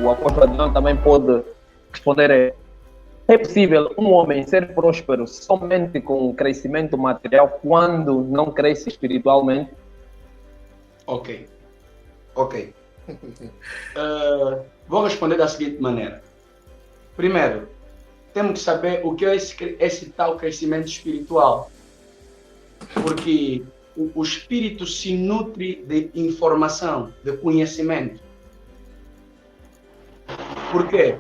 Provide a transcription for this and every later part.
o apóstolo Adriano também pode responder. É possível um homem ser próspero somente com crescimento material quando não cresce espiritualmente? Ok. Vou responder da seguinte maneira. Primeiro, temos que saber o que é esse tal crescimento espiritual. Porque o espírito se nutre de informação, de conhecimento. Por quê?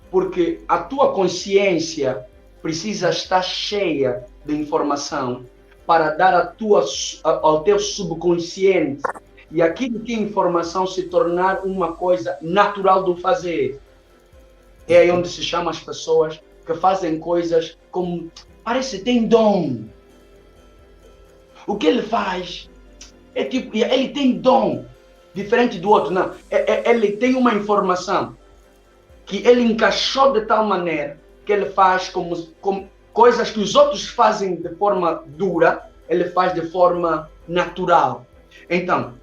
Porque a tua consciência precisa estar cheia de informação para dar ao teu subconsciente e aquilo que é informação se tornar uma coisa natural do fazer. É aí onde se chama as pessoas que fazem coisas como parece que tem dom. O que ele faz é tipo, ele tem dom, diferente do outro, não. Ele tem uma informação que ele encaixou de tal maneira que ele faz como coisas que os outros fazem de forma dura, ele faz de forma natural. Então,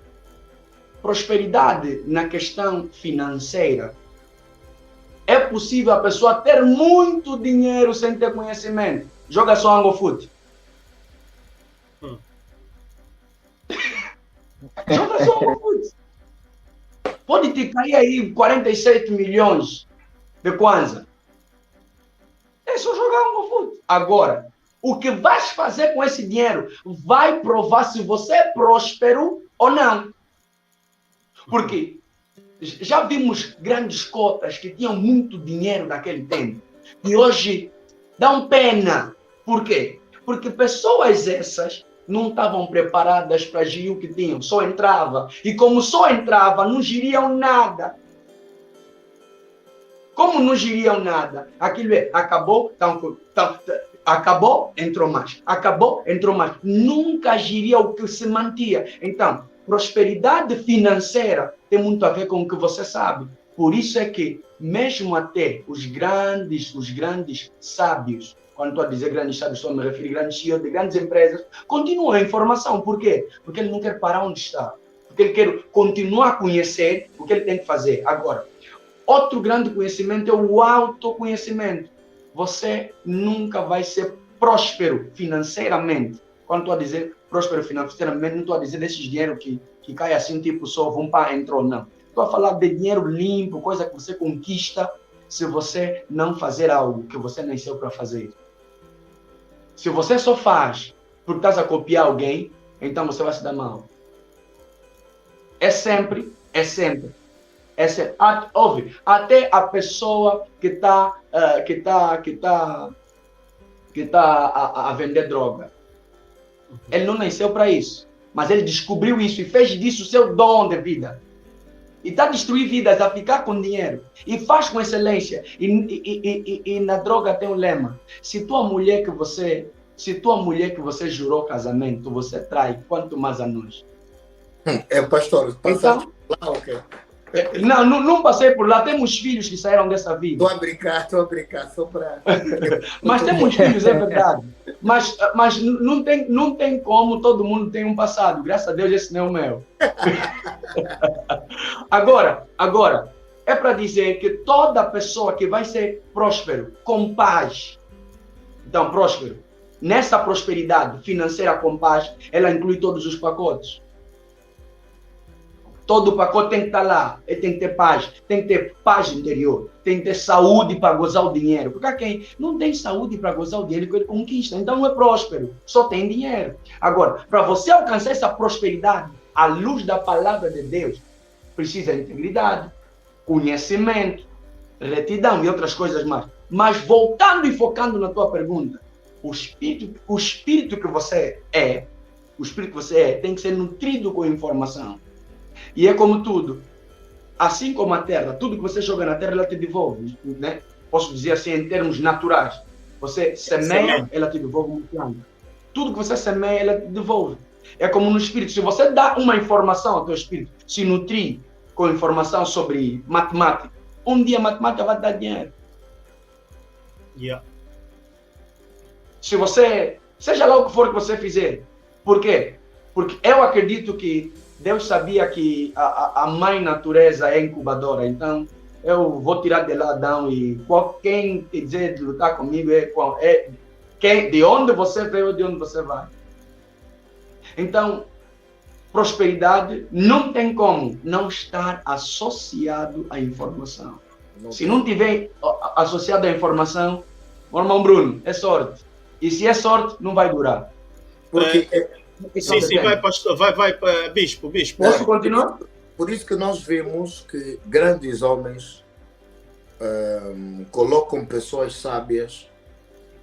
prosperidade na questão financeira. É possível a pessoa ter muito dinheiro sem ter conhecimento. Joga só Angofute. Joga só Angofute. Pode te cair aí 47 milhões de Kwanza. É só jogar Angofute. Agora, o que vais fazer com esse dinheiro vai provar se você é próspero ou não. Porque já vimos grandes cotas que tinham muito dinheiro naquele tempo. E hoje dão pena. Por quê? Porque pessoas essas não estavam preparadas para gerir o que tinham. Só entrava. E como só entrava, não geriam nada. Como não geriam nada, aquilo acabou, acabou, entrou mais. Acabou, entrou mais. Nunca geria o que se mantia. Então, prosperidade financeira tem muito a ver com o que você sabe. Por isso é que, mesmo até os grandes sábios, quando estou a dizer grandes sábios, estou a me referir a grandes CEOs de grandes empresas, continuam a informação. Por quê? Porque ele não quer parar onde está. Porque ele quer continuar a conhecer o que ele tem que fazer. Agora, outro grande conhecimento é o autoconhecimento. Você nunca vai ser próspero financeiramente. Quando estou a dizer próspero financeiramente, não estou a dizer desses dinheiro que cai assim, tipo, só vão para entrou, não. Estou a falar de dinheiro limpo, coisa que você conquista se você não fazer algo que você nasceu para fazer. Se você só faz porque estás a copiar alguém, então você vai se dar mal. É sempre. Óbvio, até a pessoa que está a vender droga. Ele não nasceu para isso, mas ele descobriu isso e fez disso o seu dom de vida. E está a destruir vidas, a ficar com dinheiro. E faz com excelência. E na droga tem um lema. Se tua mulher que você jurou casamento, você trai, quanto mais a nós. Pastor, passaste lá, ok? Não passei por lá. Temos filhos que saíram dessa vida. Estou a brincar, só para... Mas temos filhos, é verdade. Mas não tem como, todo mundo tem um passado. Graças a Deus, esse não é o meu. Agora, é para dizer que toda pessoa que vai ser próspero, com paz, então, próspero, nessa prosperidade financeira com paz, ela inclui todos os pacotes. Todo o pacote tem que estar lá. Ele tem que ter paz. Tem que ter paz interior. Tem que ter saúde para gozar o dinheiro. Porque quem não tem saúde para gozar o dinheiro, ele conquista. Então não é próspero. Só tem dinheiro. Agora, para você alcançar essa prosperidade, à luz da palavra de Deus, precisa de integridade, conhecimento, retidão e outras coisas mais. Mas voltando e focando na tua pergunta, o espírito que você é, tem que ser nutrido com informação. E é como tudo. Assim como a terra, tudo que você joga na terra, ela te devolve, né? Posso dizer assim, em termos naturais. Você semeia, ela te devolve uma planta. Tudo que você semeia, ela te devolve. É como no espírito. Se você dá uma informação ao teu espírito, se nutrir com informação sobre matemática, um dia a matemática vai te dar dinheiro. Yeah. Se você, seja lá o que for que você fizer. Por quê? Porque eu acredito que Deus sabia que a mãe natureza é incubadora. Então, eu vou tirar de lá Adão e quem quiser lutar comigo de onde você veio, de onde você vai. Então, prosperidade não tem como não estar associado à informação. Se não tiver associado à informação, meu irmão Bruno, é sorte. E se é sorte, não vai durar. Porque Sim, vai, pastor, vai, bispo. Posso continuar? por isso que nós vemos que grandes homens colocam pessoas sábias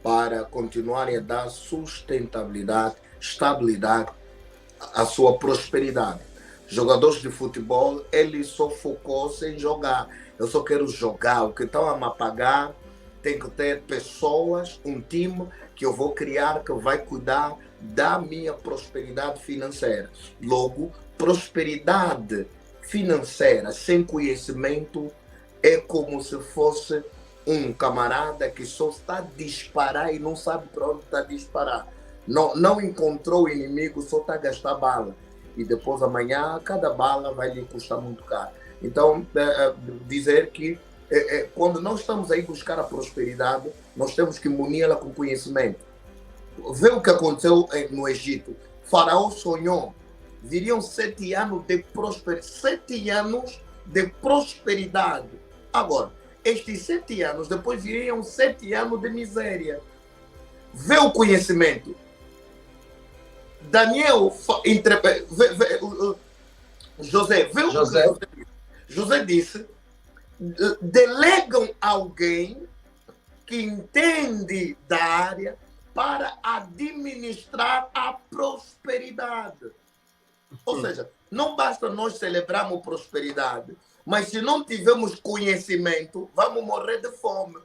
para continuarem a dar sustentabilidade, estabilidade à sua prosperidade. Jogadores de futebol, ele só focou-se em jogar. Eu só quero jogar. O que estão a me pagar tem que ter pessoas, um time que eu vou criar que vai cuidar da minha prosperidade financeira. Logo, prosperidade financeira sem conhecimento é como se fosse um camarada que só está a disparar e não sabe para onde está a disparar. Não encontrou o inimigo, só está a gastar bala. E depois amanhã cada bala vai lhe custar muito caro. Então, dizer que quando nós estamos aí buscar a prosperidade, nós temos que munir-la com conhecimento. Vê o que aconteceu no Egito. Faraó sonhou. Viriam 7 anos de prosperidade. 7 anos de prosperidade. Agora, estes 7 anos, depois viriam 7 anos de miséria. Vê o conhecimento. Daniel, José, vê o que José disse. Delegam alguém que entende da área para administrar a prosperidade. Ou seja, não basta nós celebrarmos prosperidade, mas se não tivermos conhecimento, vamos morrer de fome.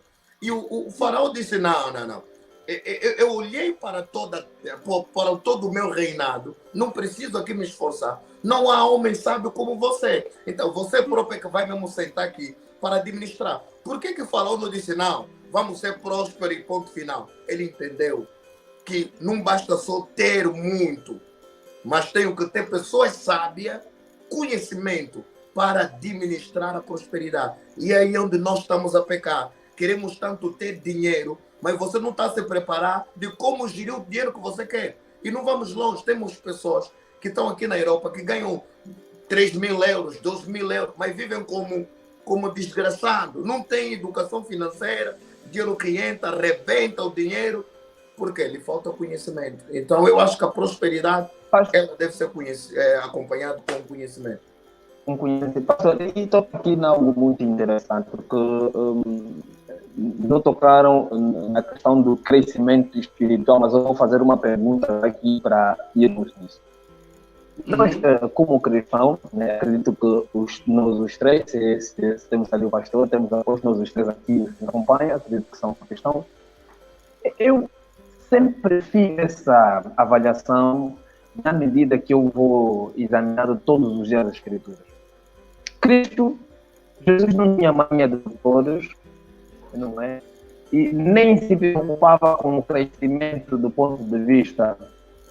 E o faraó disse, não. Eu olhei para todo o meu reinado, não preciso aqui me esforçar. Não há homem sábio como você. Então, você próprio é que vai mesmo sentar aqui para administrar. Por que o faraó não disse, não, vamos ser prósperos e ponto final? Ele entendeu que não basta só ter muito, mas tenho que ter pessoas sábias, conhecimento para administrar a prosperidade. E é aí onde nós estamos a pecar. Queremos tanto ter dinheiro, mas você não está a se preparar de como gerir o dinheiro que você quer. E não vamos longe. Temos pessoas que estão aqui na Europa que ganham 3.000 euros, 2.000 euros, mas vivem como desgraçado. Não tem educação financeira, dinheiro que entra, arrebenta o dinheiro, porque lhe falta conhecimento. Então, eu acho que a prosperidade ela deve ser acompanhada com conhecimento. Um conhecimento. Pastor, e estou aqui em algo muito interessante, porque não tocaram na questão do crescimento espiritual, mas eu vou fazer uma pergunta aqui para irmos nisso. Nós, como cristãos, né, acredito que nós os três, se temos ali o pastor, temos depois nós os três aqui que nos acompanham, acredito que são cristãos. Eu sempre fiz essa avaliação na medida que eu vou examinando todos os dias as Escrituras. Cristo, Jesus não tinha mania de todos, não é? E nem se preocupava com o crescimento do ponto de vista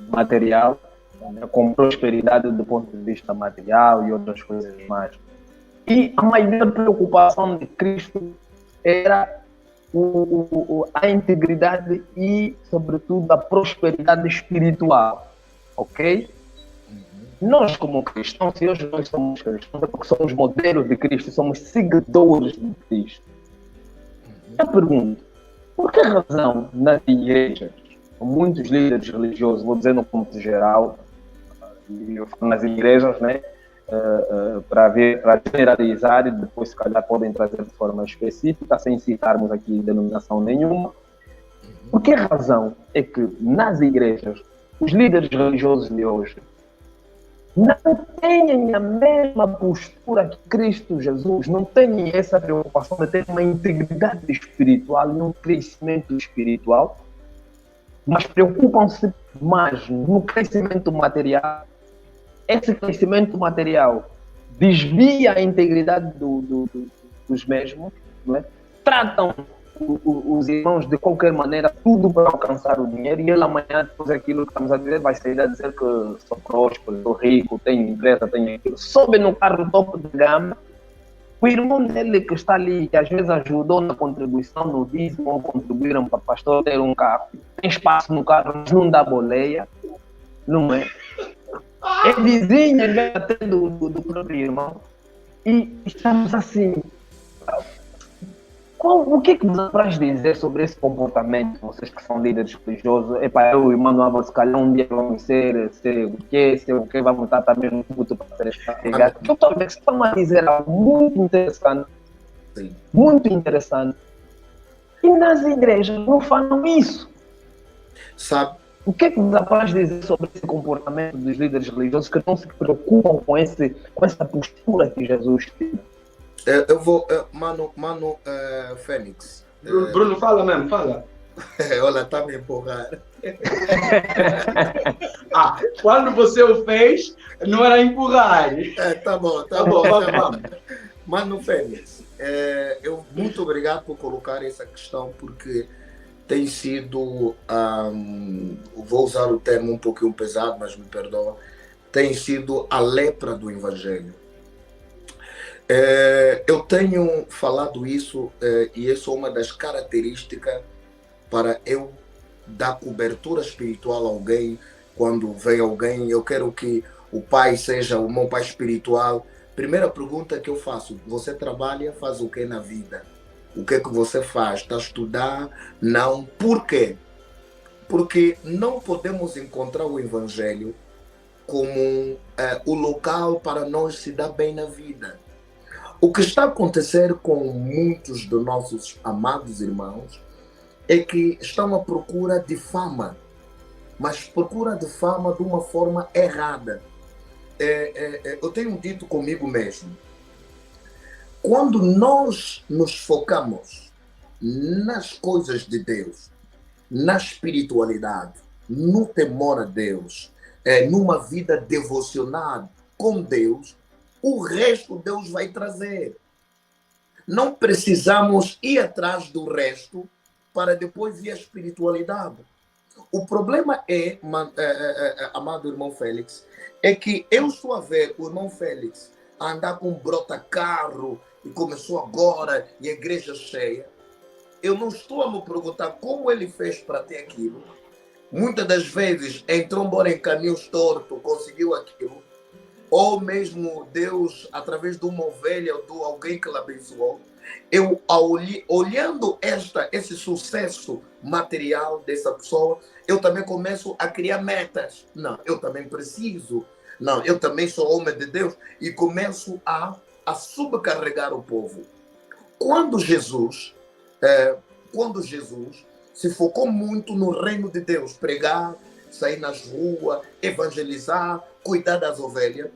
material, né? Com prosperidade do ponto de vista material e outras coisas mais. E a maior preocupação de Cristo era a integridade e, sobretudo, a prosperidade espiritual. Ok? Nós, como cristãos, e hoje nós somos cristãos, é porque somos modelos de Cristo, somos seguidores de Cristo. Eu pergunto, por que razão nas igrejas, muitos líderes religiosos, vou dizer no ponto geral, nas igrejas, né, para generalizar e depois, se calhar, podem trazer de forma específica, sem citarmos aqui denominação nenhuma, por que razão é que nas igrejas os líderes religiosos de hoje não têm a mesma postura que Cristo Jesus, não têm essa preocupação de ter uma integridade espiritual e um crescimento espiritual, mas preocupam-se mais no crescimento material. Esse crescimento material desvia a integridade dos mesmos, não é? Tratam os irmãos de qualquer maneira, tudo para alcançar o dinheiro, e ele amanhã, depois aquilo que estamos a dizer, vai sair a dizer que sou próspero, sou rico, tenho empresa, tenho aquilo, sobe no carro topo de gama, O irmão dele que está ali, que às vezes ajudou na contribuição no dízimo, ou contribuíram para o pastor ter um carro, tem espaço no carro, mas não dá boleia, não é? É vizinha até do próprio irmão. E estamos assim. O que é que nos apraz dizer sobre esse comportamento? Vocês que são líderes religiosos, eu e o irmão Álvaro, se calhar um dia vamos ser o que, vamos estar também no culto para ser escarregados. Doutor, vocês estão a dizer algo muito interessante. Sim. Muito interessante. E nas igrejas não falam isso. Sabe? O que é que nos apraz dizer sobre esse comportamento dos líderes religiosos que não se preocupam com essa postura que Jesus teve? Eu vou, Mano Fênix. Bruno, fala mesmo, fala. Olha, está me empurrar. Quando você o fez, não era empurrar. Tá bom. Vamos. Mano Fênix, muito obrigado por colocar essa questão, porque tem sido, vou usar o termo um pouquinho pesado, mas me perdoa, tem sido a lepra do Evangelho. Eu tenho falado isso e essa é uma das características para eu dar cobertura espiritual a alguém. Quando vem alguém, eu quero que o pai seja o meu pai espiritual. Primeira pergunta que eu faço: você trabalha, faz o que na vida? O que é que você faz? Está a estudar? Não. Por quê? Porque não podemos encontrar o Evangelho como o local para nós se dar bem na vida. O que está a acontecer com muitos dos nossos amados irmãos é que estão à procura de fama, mas procura de fama de uma forma errada. Eu tenho dito comigo mesmo, quando nós nos focamos nas coisas de Deus, na espiritualidade, no temor a Deus, numa vida devocional com Deus, o resto Deus vai trazer. Não precisamos ir atrás do resto para depois vir a espiritualidade. O problema amado irmão Félix, é que eu estou a ver o irmão Félix andar com um brota-carro e começou agora e a igreja cheia. Eu não estou a me perguntar como ele fez para ter aquilo. Muitas das vezes entrou embora em caminhos tortos, conseguiu aquilo. Ou mesmo Deus, através de uma ovelha ou de alguém que lhe abençoou. Eu, olhando esse sucesso material dessa pessoa, eu também começo a criar metas. Não, eu também preciso. Não, eu também sou homem de Deus. E começo a subcarregar o povo. Quando Jesus se focou muito no reino de Deus, pregar, sair nas ruas, evangelizar, cuidar das ovelhas,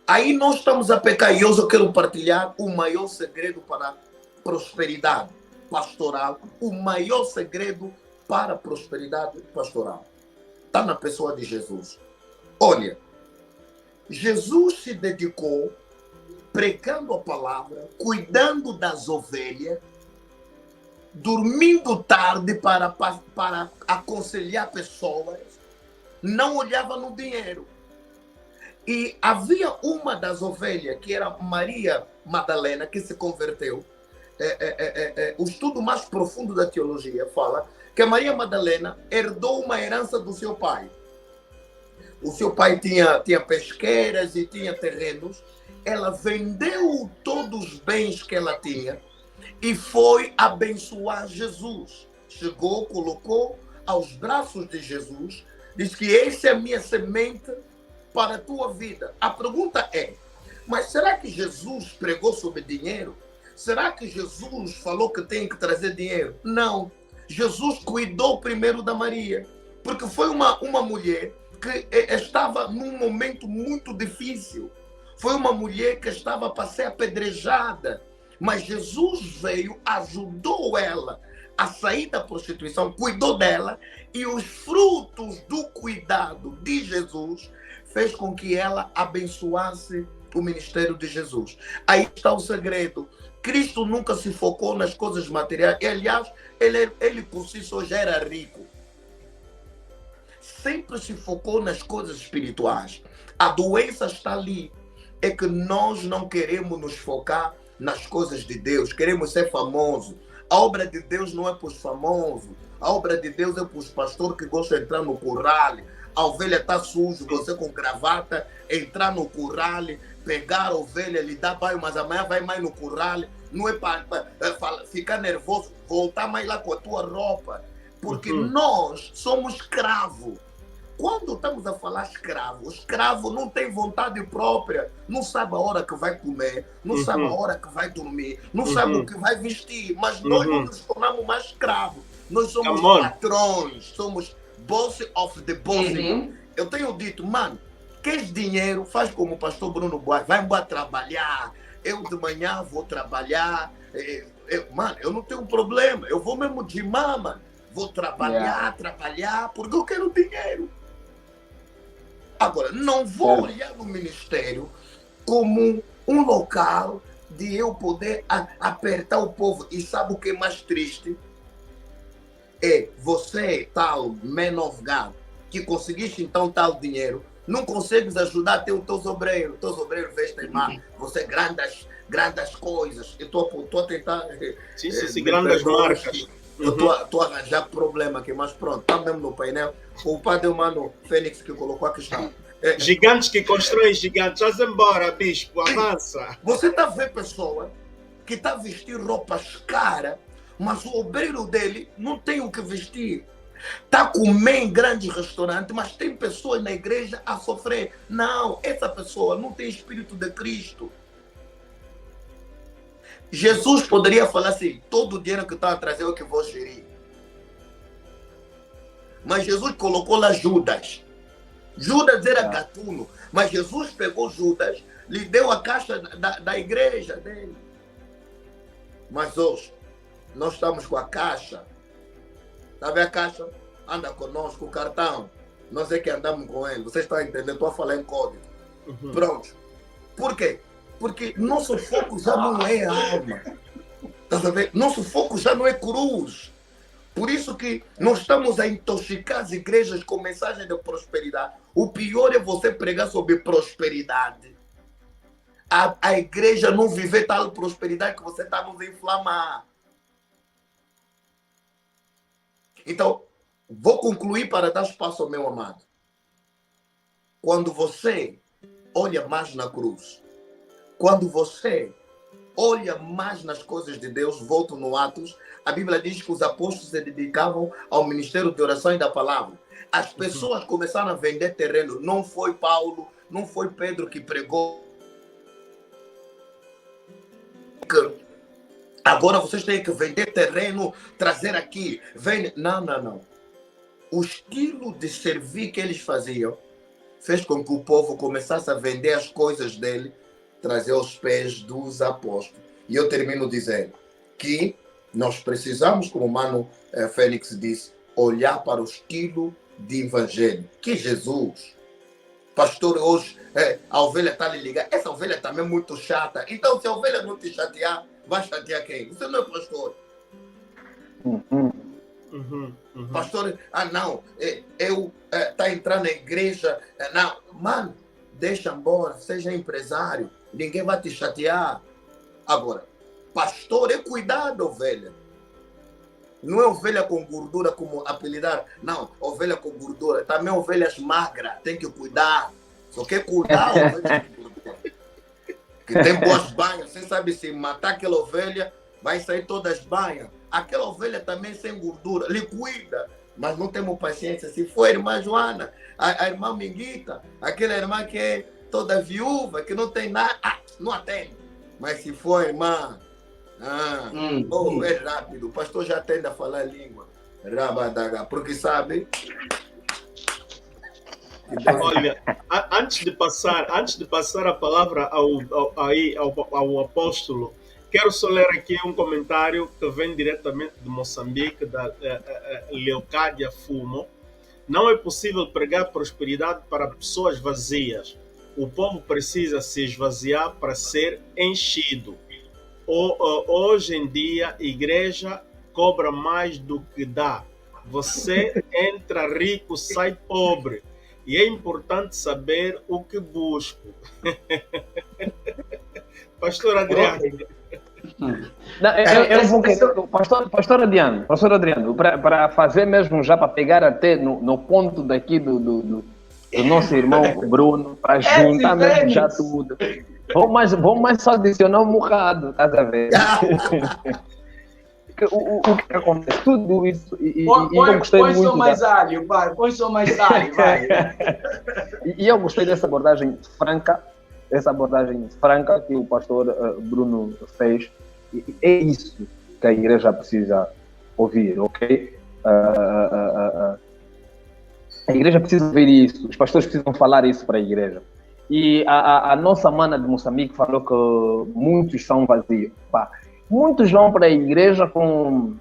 aí nós estamos a pecar. E hoje eu quero partilhar o maior segredo para a prosperidade pastoral. O maior segredo para a prosperidade pastoral está na pessoa de Jesus. Olha, Jesus se dedicou pregando a palavra, cuidando das ovelhas, dormindo tarde para aconselhar pessoas, não olhava no dinheiro. E havia uma das ovelhas, que era Maria Madalena, que se converteu. O estudo mais profundo da teologia fala que a Maria Madalena herdou uma herança do seu pai. O seu pai tinha pesqueiras e tinha terrenos. Ela vendeu todos os bens que ela tinha e foi abençoar Jesus. Chegou, colocou aos braços de Jesus, diz que essa é a minha semente para a tua vida. A pergunta é, mas será que Jesus pregou sobre dinheiro? Será que Jesus falou que tem que trazer dinheiro? Não. Jesus cuidou primeiro da Maria, porque foi uma mulher que estava num momento muito difícil. Foi uma mulher que estava para ser apedrejada, mas Jesus veio, ajudou ela a sair da prostituição, cuidou dela, e os frutos do cuidado de Jesus fez com que ela abençoasse o ministério de Jesus. Aí está o segredo. Cristo nunca se focou nas coisas materiais. E, aliás, ele por si só já era rico. Sempre se focou nas coisas espirituais. A doença está ali. é que nós não queremos nos focar nas coisas de Deus, queremos ser famosos. A obra de Deus não é para os famosos, a obra de Deus é para os pastores que gostam de entrar no curral. A ovelha está suja, você com gravata, entrar no curral, pegar a ovelha, lhe dar banho, mas amanhã vai mais no curral. Não é para ficar nervoso, voltar mais lá com a tua roupa. Porque nós somos escravos. Quando estamos a falar escravo, o escravo não tem vontade própria, não sabe a hora que vai comer, não sabe a hora que vai dormir, não sabe o que vai vestir, mas nós não nos tornamos mais escravos. Nós somos patrões, somos boss of the boss. Eu tenho dito, mano, queres dinheiro? Faz como o pastor Bruno Buarque, vai embora trabalhar. Eu de manhã vou trabalhar. Mano, eu não tenho problema, eu vou mesmo de mama. Vou trabalhar, porque eu quero dinheiro. Agora, não vou olhar no ministério como um local de eu poder apertar o povo. E sabe o que é mais triste? É você, tal man of God, que conseguiste então tal dinheiro, não consegues ajudar até os teus obreiros. Os teus obreiros vestem mal. Você grandes coisas. Eu estou a tentar... Sim, grandes marcas. Eu estou a arranjar problema aqui, mas pronto, está mesmo no painel. O padre Mano Fênix que colocou a questão. Gigantes que constroem gigantes. Vamos embora, bispo, avança. Você está a ver pessoa que está a vestir roupas caras, mas o obreiro dele não tem o que vestir. Está a comer em grandes restaurantes, mas tem pessoas na igreja a sofrer. Não, essa pessoa não tem espírito de Cristo. Jesus poderia falar assim, todo o dinheiro que está a trazer é o que vou gerir. Mas Jesus colocou lá Judas. Judas era gatuno, mas Jesus pegou Judas, lhe deu a caixa da igreja dele. Mas hoje, nós estamos com a caixa. Está a ver a caixa? Anda conosco, o cartão. Nós é que andamos com ele. Vocês estão entendendo? Estou a falar em código. Pronto. Por quê? Porque nosso foco já não é alma. Tá sabendo? Nosso foco já não é cruz. Por isso que nós estamos a intoxicar as igrejas com mensagem de prosperidade. O pior é você pregar sobre prosperidade. A igreja não viver tal prosperidade que você está nos inflamar. Então, vou concluir para dar espaço ao meu amado. Quando você olha mais na cruz, quando você olha mais nas coisas de Deus, volto no Atos, a Bíblia diz que os apóstolos se dedicavam ao ministério de oração e da palavra. As pessoas começaram a vender terreno. Não foi Paulo, não foi Pedro que pregou. Agora vocês têm que vender terreno, trazer aqui. Não. O estilo de servir que eles faziam fez com que o povo começasse a vender as coisas dele, trazer aos pés dos apóstolos. E eu termino dizendo que nós precisamos, como o Mano Fênix disse, olhar para o estilo de evangelho. Que Jesus, pastor, hoje a ovelha está lhe ligando. Essa ovelha também é muito chata. Então, se a ovelha não te chatear, vai chatear quem? Você não é pastor. Pastor, não, eu tá entrando na igreja, não, mano, deixa embora, seja empresário, ninguém vai te chatear. Agora, pastor é cuidar da ovelha. Não é ovelha com gordura como apelidar, não, ovelha com gordura, também ovelhas magras, tem que cuidar, só quer cuidar a ovelha com gordura. Que tem boas banhas, você sabe se matar aquela ovelha, vai sair todas banhas. Aquela ovelha também sem gordura, lhe cuida, mas não temos paciência. Se for a irmã Joana, a irmã Minguita, aquela irmã que é toda viúva, que não tem nada, não atende. Mas se for a irmã, é rápido, o pastor já tende a falar língua, rabadaga, porque sabe... Olha, antes de passar a palavra ao apóstolo, quero só ler aqui um comentário que vem diretamente de Moçambique, da Leocádia Fumo. Não é possível pregar prosperidade para pessoas vazias. O povo precisa se esvaziar para ser enchido. Hoje em dia, a igreja cobra mais do que dá. Você entra rico, sai pobre. E é importante saber o que busco. Pastor Adriano. Não, eu vou querer, pastor Adriano, para fazer mesmo já, para pegar até no ponto daqui do nosso irmão Bruno, para juntar mesmo já tudo. Vou mais só adicionar um bocado, estás a ver? O que acontece? Tudo isso. Eu gostei muito. Põe só mais alho, vai. Põe só mais alho, vai. E eu gostei dessa abordagem franca que o pastor Bruno fez. E é isso que a igreja precisa ouvir, ok? A igreja precisa ouvir isso, os pastores precisam falar isso para a igreja. E a nossa mana de Moçambique falou que muitos são vazios. Pá, muitos vão para a igreja com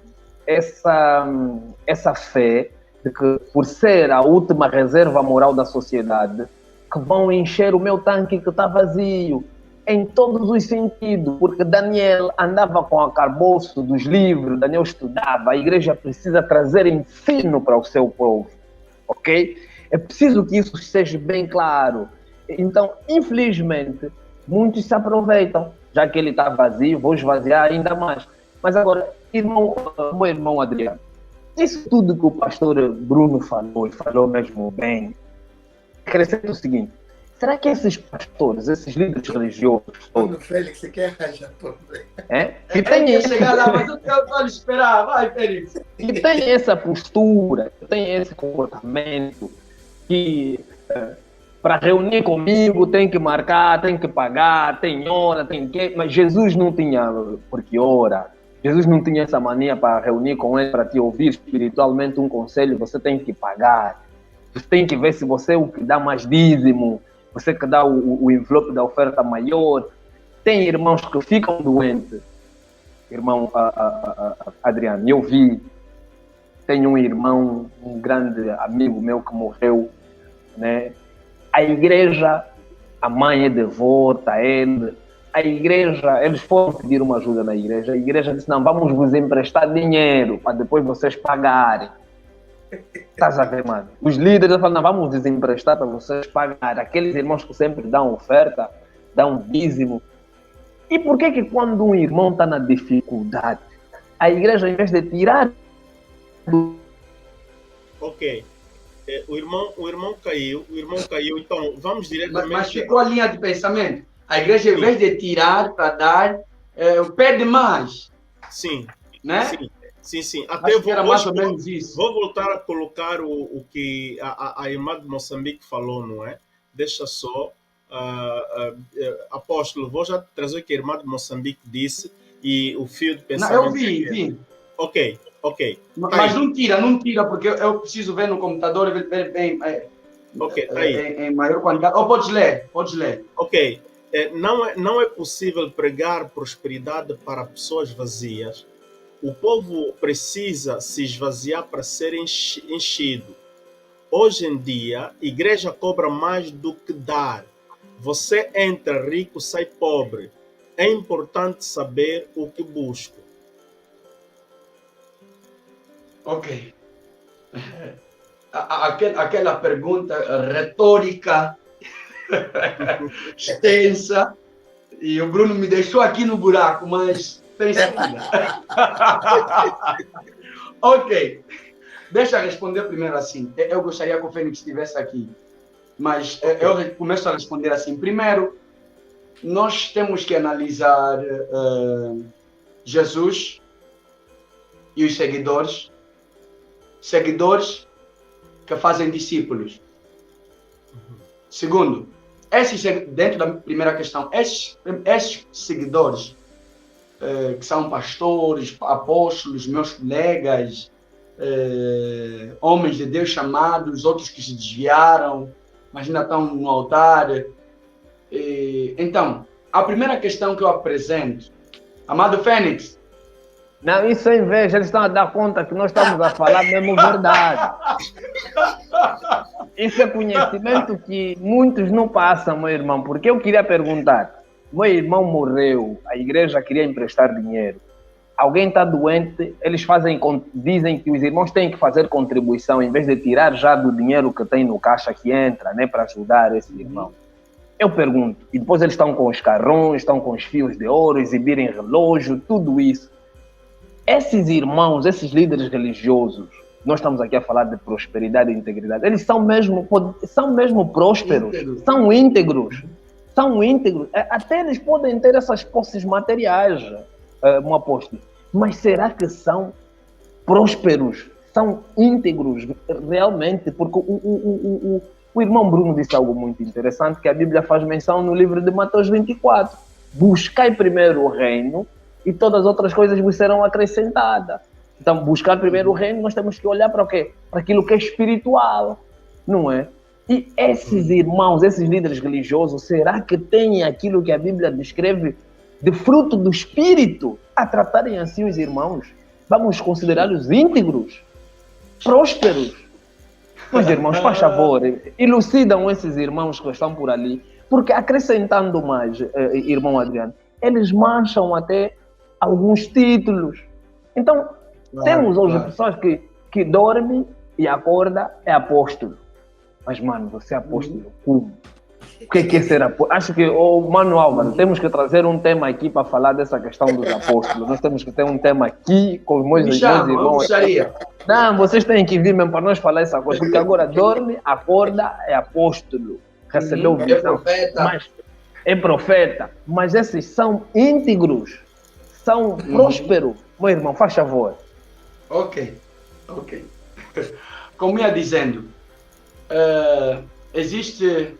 essa fé de que, por ser a última reserva moral da sociedade, que vão encher o meu tanque que está vazio, em todos os sentidos, porque Daniel andava com a arcabouço dos livros, Daniel estudava, a igreja precisa trazer ensino para o seu povo, ok? É preciso que isso seja bem claro. Então, infelizmente, muitos se aproveitam, já que ele está vazio, vou esvaziar ainda mais. Mas agora, meu irmão Adriano, isso tudo que o pastor Bruno falou, e falou mesmo bem, acrescenta o seguinte: será que esses pastores, esses líderes religiosos todos... Félix, você quer arranjar problema? Que tem chegar lá, mas eu quero esperar, vai, Félix. Que tem essa postura, que tem esse comportamento, que para reunir comigo tem que marcar, tem que pagar, tem hora, tem que... Mas Jesus não tinha porque hora. Jesus não tinha essa mania para reunir com ele, para te ouvir espiritualmente um conselho, você tem que pagar. Você tem que ver se você é o que dá mais dízimo, você que dá o envelope da oferta maior. Tem irmãos que ficam doentes. Irmão Adriano, eu vi, tenho um irmão, um grande amigo meu que morreu, né? A igreja, a mãe é devota a ele. A igreja, eles foram pedir uma ajuda na igreja. A igreja disse: não, vamos vos emprestar dinheiro para depois vocês pagarem. Estás a ver, mano? Os líderes falam: não, vamos desemprestar para vocês pagarem. Aqueles irmãos que sempre dão oferta, dão dízimo. E por que quando um irmão está na dificuldade, a igreja, em vez de tirar... Ok. O irmão caiu, então vamos diretamente... Mas ficou a linha de pensamento. A igreja, em vez de tirar para dar, pede mais. Sim. Né? Sim. Até vou voltar a colocar o que a irmã de Moçambique falou, não é? Deixa só. Apóstolo, vou já trazer o que a irmã de Moçambique disse e o fio de pensamento. Não, eu vi. Ok. Mas não tira, porque eu preciso ver no computador e ver bem em maior quantidade. Ou podes ler. Ok. Não é possível pregar prosperidade para pessoas vazias. O povo precisa se esvaziar para ser enchido. Hoje em dia, a igreja cobra mais do que dar. Você entra rico, sai pobre. É importante saber o que busco. Ok. Aquela pergunta retórica, extensa, e o Bruno me deixou aqui no buraco, mas pensa. Ok. Deixa eu responder primeiro assim. Eu gostaria que o Fênix estivesse aqui, mas eu começo a responder assim. Primeiro, nós temos que analisar Jesus e os seguidores que fazem discípulos. Segundo, dentro da primeira questão, esses seguidores, que são pastores, apóstolos, meus colegas, homens de Deus chamados, outros que se desviaram, mas ainda estão no altar. Então, a primeira questão que eu apresento, amado Fênix. Não, isso é inveja, eles estão a dar conta que nós estamos a falar mesmo verdade. Isso é conhecimento que muitos não passam, meu irmão, porque eu queria perguntar: meu irmão morreu, a igreja queria emprestar dinheiro, alguém está doente, eles dizem que os irmãos têm que fazer contribuição, em vez de tirar já do dinheiro que tem no caixa que entra, né, para ajudar esse irmão. Eu pergunto, e depois eles estão com os carrões, estão com os fios de ouro, exibirem relógio, tudo isso. Esses irmãos, esses líderes religiosos, nós estamos aqui a falar de prosperidade e integridade, eles são mesmo prósperos, são íntegros. Até eles podem ter essas posses materiais, um apóstolo, mas será que são prósperos, são íntegros realmente? Porque o irmão Bruno disse algo muito interessante, que a Bíblia faz menção no livro de Mateus 24. Buscai primeiro o reino e todas as outras coisas vos serão acrescentadas. Então, buscar primeiro o reino, nós temos que olhar para o quê? Para aquilo que é espiritual, não é? E esses irmãos, esses líderes religiosos, será que têm aquilo que a Bíblia descreve de fruto do Espírito a tratarem assim os irmãos? Vamos considerá-los íntegros, prósperos? Meus irmãos, faz favor, elucidam esses irmãos que estão por ali, porque acrescentando mais, irmão Adriano, eles mancham até alguns títulos. Então, temos hoje pessoas que dormem e acordam, é apóstolo. Mas, mano, você é apóstolo como? O que é ser apóstolo? Acho que, Mano Álvaro, temos que trazer um tema aqui para falar dessa questão dos apóstolos. Nós temos que ter um tema aqui com os meus irmãos. Não, vocês têm que vir mesmo para nós falar essa coisa, porque agora dorme, acorda, é apóstolo. Recebeu visão. É profeta. Mas, é profeta. Mas esses são íntegros, são prósperos. Meu irmão, faz favor. Ok. Como ia dizendo, existe...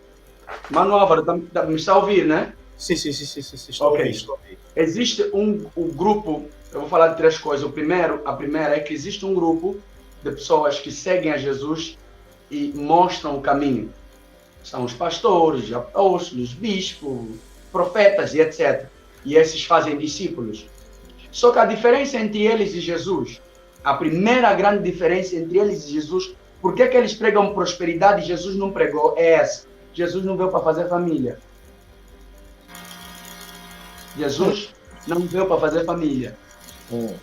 Mano Álvaro, me está a ouvir, né? Sim, estou Ok. ouvindo. Existe um grupo, eu vou falar de três coisas. A primeira é que existe um grupo de pessoas que seguem a Jesus e mostram o caminho. São os pastores, apóstolos, bispos, profetas e etc. E esses fazem discípulos. Só que a diferença entre eles e Jesus, a primeira grande diferença entre eles e Jesus, por que eles pregam prosperidade e Jesus não pregou, é essa. Jesus não veio para fazer família. Jesus não veio para fazer família.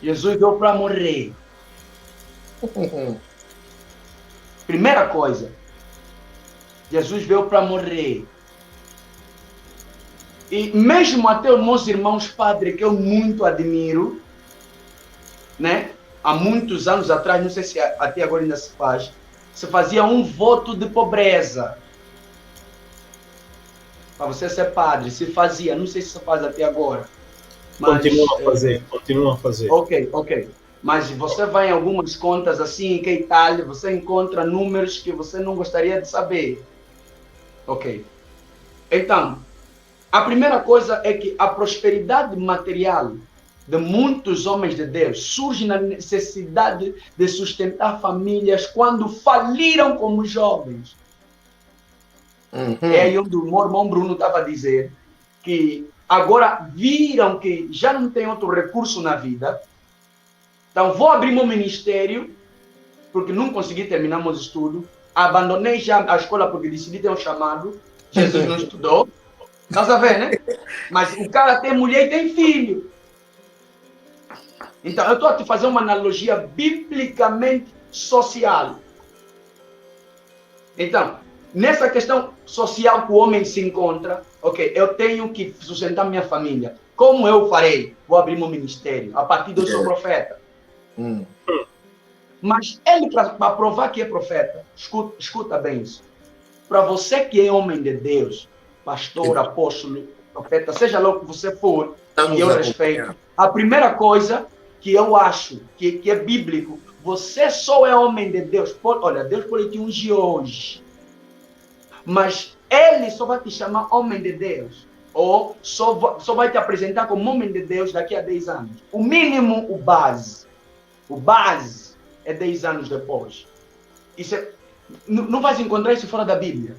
Jesus veio para morrer. Primeira coisa, Jesus veio para morrer. E mesmo até os meus irmãos padres, que eu muito admiro, né? Há muitos anos atrás, não sei se até agora ainda se fazia um voto de pobreza. Para você ser padre, se fazia, não sei se se faz até agora. Mas, Continua a fazer. Ok. Mas você vai em algumas contas assim, que Itália, você encontra números que você não gostaria de saber. Ok. Então, a primeira coisa é que a prosperidade material de muitos homens de Deus surge na necessidade de sustentar famílias quando faliram como jovens. É aí onde o meu irmão Bruno estava a dizer que agora viram que já não tem outro recurso na vida. Então vou abrir meu ministério, porque não consegui terminar meus estudos. Abandonei já a escola porque decidi ter um chamado. Jesus não estudou. Estás a ver, né? Mas o cara tem mulher e tem filho. Então eu estou a te fazer uma analogia biblicamente social. Então, nessa questão social que o homem se encontra, ok, eu tenho que sustentar minha família. Como eu farei? Vou abrir meu ministério. A partir de eu sou profeta. Mas ele, para provar que é profeta, escuta bem isso. Para você que é homem de Deus, pastor, apóstolo, profeta, seja lá o que você for, e eu respeito, a primeira coisa que eu acho que é bíblico, você só é homem de Deus. Olha, Deus pode te ungir hoje. Mas ele só vai te chamar homem de Deus, ou só vai te apresentar como homem de Deus daqui a 10 anos. O mínimo, o base é 10 anos depois. Isso não vais encontrar isso fora da Bíblia.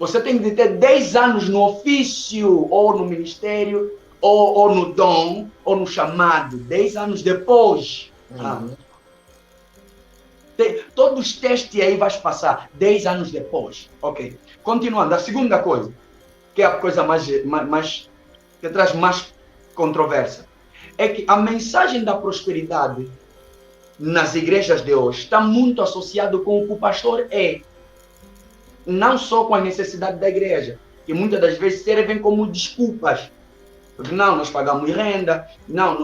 Você tem que ter 10 anos no ofício, ou no ministério, ou no dom, ou no chamado. 10 anos depois. Todos os testes aí vais passar 10 anos depois. Ok. Continuando, a segunda coisa, que é a coisa mais que traz mais controvérsia, é que a mensagem da prosperidade nas igrejas de hoje está muito associada com o que o pastor é. não só com a necessidade da igreja, que muitas das vezes servem como desculpas. Porque não, nós pagamos renda, não,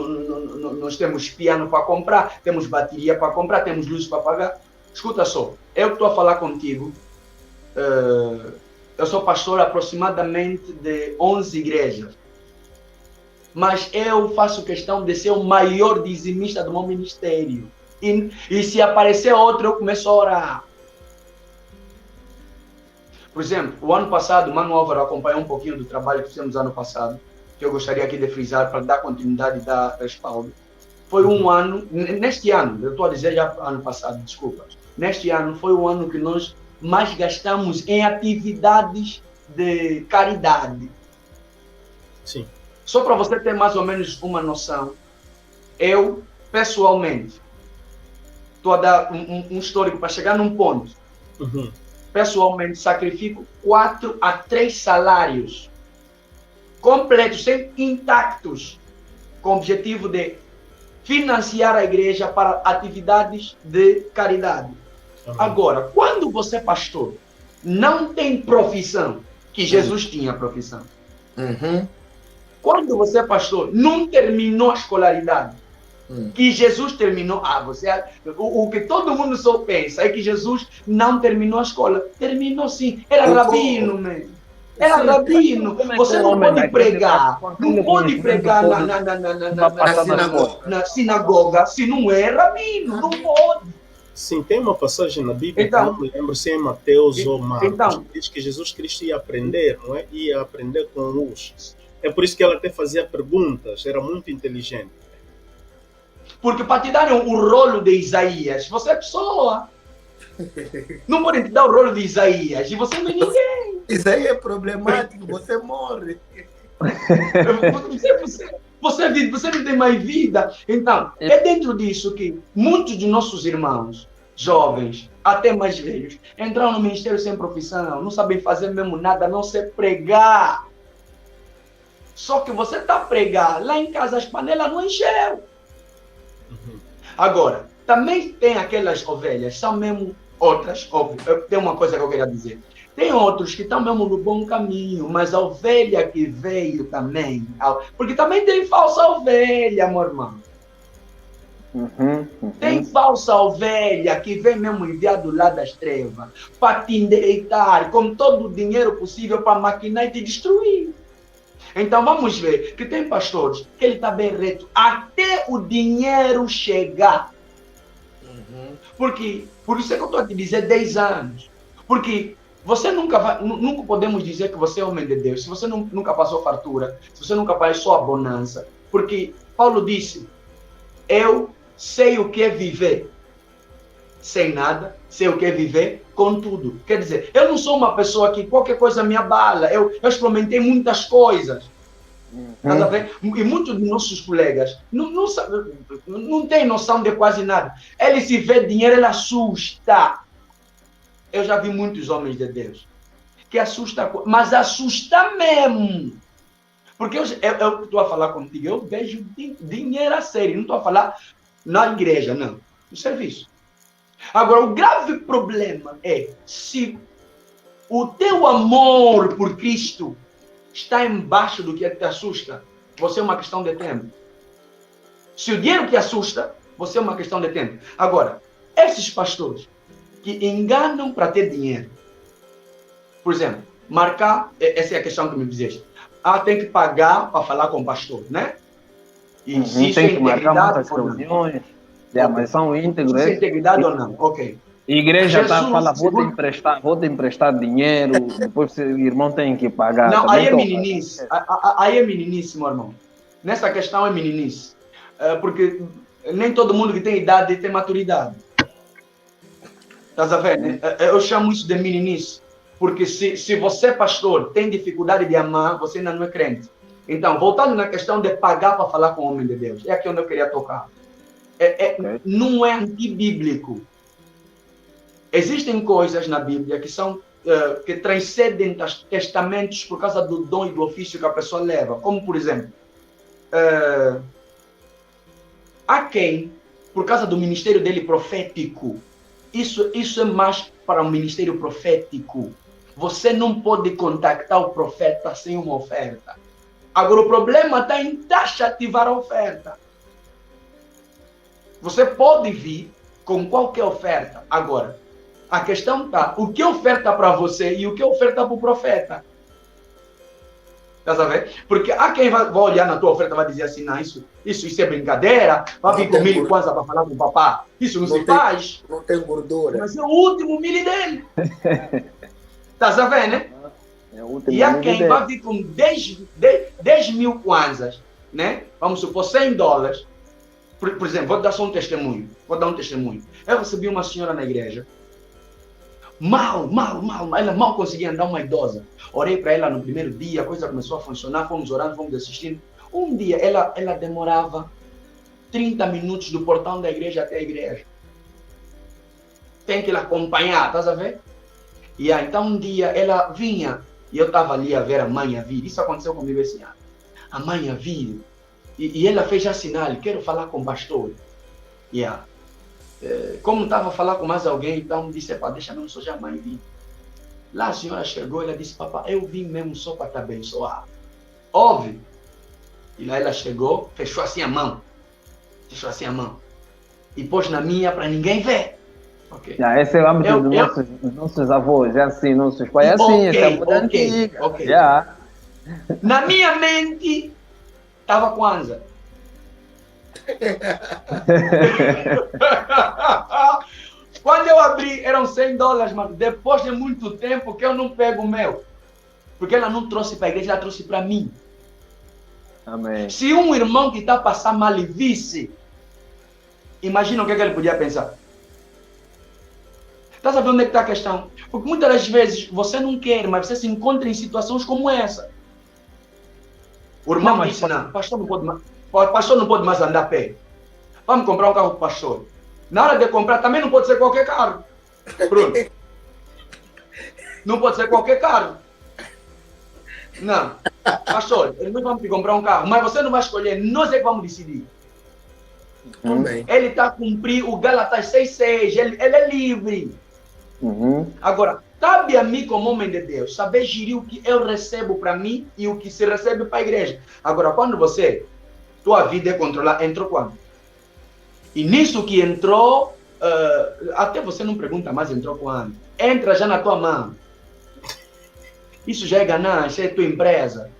nós temos piano para comprar, temos bateria para comprar, temos luz para pagar. Escuta só, eu que estou a falar contigo, eu sou pastor aproximadamente de 11 igrejas, mas eu faço questão de ser o maior dizimista do meu ministério. E se aparecer outro, eu começo a orar. Por exemplo, o ano passado, o Mano Álvaro acompanhou um pouquinho do trabalho que fizemos ano passado, que eu gostaria aqui de frisar para dar continuidade e dar respaldo. Foi um ano, neste ano, eu estou a dizer já ano passado, desculpa, neste ano foi o ano que nós mais gastamos em atividades de caridade. Sim. Só para você ter mais ou menos uma noção, eu, pessoalmente, estou a dar um histórico para chegar num ponto. Uhum. Pessoalmente, sacrifico 4 a 3 salários completos, intactos, com o objetivo de financiar a igreja para atividades de caridade. Amém. Agora, quando você é pastor, não tem profissão, que Jesus tinha profissão. Uhum. Quando você é pastor, não terminou a escolaridade, que Jesus terminou. O que todo mundo só pensa é que Jesus não terminou a escola. Terminou sim. Era rabino, mesmo. Era rabino. Você não pode pregar. Não pode pregar na sinagoga se não é rabino. Não pode. Sim, tem uma passagem na Bíblia, Então, que não me lembro se é em Mateus ou Marcos, então, que diz que Jesus Cristo ia aprender, não é? Ia aprender com os. É por isso que ela até fazia perguntas, era muito inteligente. Porque para te darem o rolo de Isaías, você é pessoa. Não podem te dar o rolo de Isaías e você não é ninguém. Isso aí é problemático, você morre. Você não tem mais vida. Então, é dentro disso que muitos de nossos irmãos, jovens, até mais velhos, entraram no ministério sem profissão, não sabem fazer mesmo nada, a não ser pregar. Só que você está a pregar, lá em casa as panelas não encheu. Agora, também tem aquelas ovelhas, são mesmo outras, óbvio, tem uma coisa que eu queria dizer. Tem outros que estão mesmo no bom caminho, mas a ovelha que veio também, porque também tem falsa ovelha, meu irmão. Tem falsa ovelha que vem mesmo enviado lá das trevas para te endireitar com todo o dinheiro possível para maquinar e te destruir. Então vamos ver que tem pastores que ele está bem reto até o dinheiro chegar. Porque, por isso é que eu estou a te dizer 10 anos. Porque você nunca podemos dizer que você é homem de Deus se você nunca passou fartura, se você nunca passou a bonança. Porque Paulo disse, eu sei o que é viver sem nada, sei o que é viver com tudo. Quer dizer, eu não sou uma pessoa que qualquer coisa me abala. Eu experimentei muitas coisas. Tá vendo? E muitos dos nossos colegas não têm noção de quase nada. Ele se vê dinheiro, ele assusta. Eu já vi muitos homens de Deus que assusta, mas assusta mesmo. Porque eu estou a falar contigo, eu vejo dinheiro a sério. Não estou a falar na igreja, não. No serviço. Agora, o grave problema é se o teu amor por Cristo está embaixo do que te assusta, você é uma questão de tempo. Se o dinheiro te assusta, você é uma questão de tempo. Agora, esses pastores que enganam para ter dinheiro, por exemplo, marcar, essa é a questão que me dizeste, tem que pagar para falar com o pastor, né? E se isso tem é que marcar muitas integridade ou não? reuniões. Mas são íntegros. Isso é integridade ou não? Ok. Igreja Jesus, fala, vou te emprestar dinheiro, depois o irmão tem que pagar. Não, Também aí é meninice. Aí é meninice, meu irmão. Nessa questão é meninice. Porque nem todo mundo que tem idade tem maturidade. Estás a ver? Eu chamo isso de meninice. Porque se você, pastor, tem dificuldade de amar, você ainda não é crente. Então, voltando na questão de pagar para falar com o homem de Deus, é aqui onde eu queria tocar. Não é antibíblico. Existem coisas na Bíblia que são que transcendem testamentos por causa do dom e do ofício que a pessoa leva. Como, por exemplo, há quem, por causa do ministério dele profético, isso é mais para o ministério profético. Você não pode contactar o profeta sem uma oferta. Agora, o problema está em taxativar a oferta. Você pode vir com qualquer oferta. Agora, a questão está, o que oferta para você e o que oferta para o profeta? Tá sabendo? Porque há quem vai olhar na tua oferta e vai dizer assim, não, isso é brincadeira, vai vir com 1.000 kwanza para falar com o papá. Isso não se faz. Não tem gordura. Mas é o último milho dele. Tá sabendo, né? E há quem vai vir com 10.000 kwanzas, né? Vamos supor, $100. Por exemplo, vou dar só um testemunho. Eu recebi uma senhora na igreja. Ela mal conseguia andar, uma idosa. Orei para ela no primeiro dia, a coisa começou a funcionar, fomos orando, fomos assistindo. Um dia, ela demorava 30 minutos do portão da igreja até a igreja. Tem que ela acompanhar, tá sabendo? E aí, então um dia ela vinha, e eu estava ali a ver a mãe a vir. Isso aconteceu comigo esse ano. A mãe a vir, e ela fez já sinal, quero falar com o pastor. Yeah. Como estava a falar com mais alguém, então disse, deixa não só já a mãe vir. Lá a senhora chegou, ela disse, papá, eu vim mesmo só para te abençoar. Óbvio. E lá ela chegou, fechou assim a mão. E pôs na minha para ninguém ver. Okay. Esse é o âmbito dos nossos avós, é assim, nossos pais, é assim, essa é a muda antiga. Okay. Na minha mente, estava Kwanza. Quando eu abri, eram $100, mas depois de muito tempo que eu não pego o meu. Porque ela não trouxe para a igreja, ela trouxe para mim. Amém. Se um irmão que está passando mal e visse, imagina o que ele podia pensar. Está sabendo onde é que está a questão? Porque muitas das vezes você não quer, mas você se encontra em situações como essa. O irmão disse, não, pastor não pode mais andar a pé. Vamos comprar um carro para o pastor. Na hora de comprar, também não pode ser qualquer carro. Bruno. Não pode ser qualquer carro. Não. Pastor, nós vamos te comprar um carro, mas você não vai escolher, nós é que vamos decidir. Amém. Ele está a cumprir o Gálatas 6,6, ele é livre. Agora, cabe a mim como homem de Deus saber gerir o que eu recebo para mim e o que se recebe para a igreja. Agora, quando tua vida é controlar, entrou quando? E nisso que entrou, até você não pergunta mais entrou quando. Entra já na tua mão. Isso já é ganância, é tua empresa.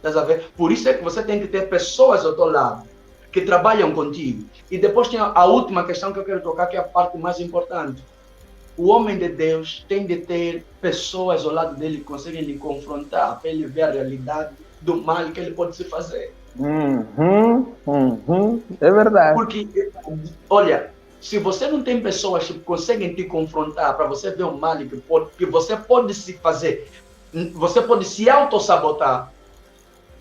Tá sabendo? Por isso é que você tem que ter pessoas ao teu lado que trabalham contigo. E depois tem a última questão que eu quero tocar, que é a parte mais importante. O homem de Deus tem de ter pessoas ao lado dele que conseguem lhe confrontar para ele ver a realidade do mal que ele pode se fazer. É verdade. Porque, olha, se você não tem pessoas que conseguem te confrontar para você ver o mal que você pode se fazer, você pode se autossabotar,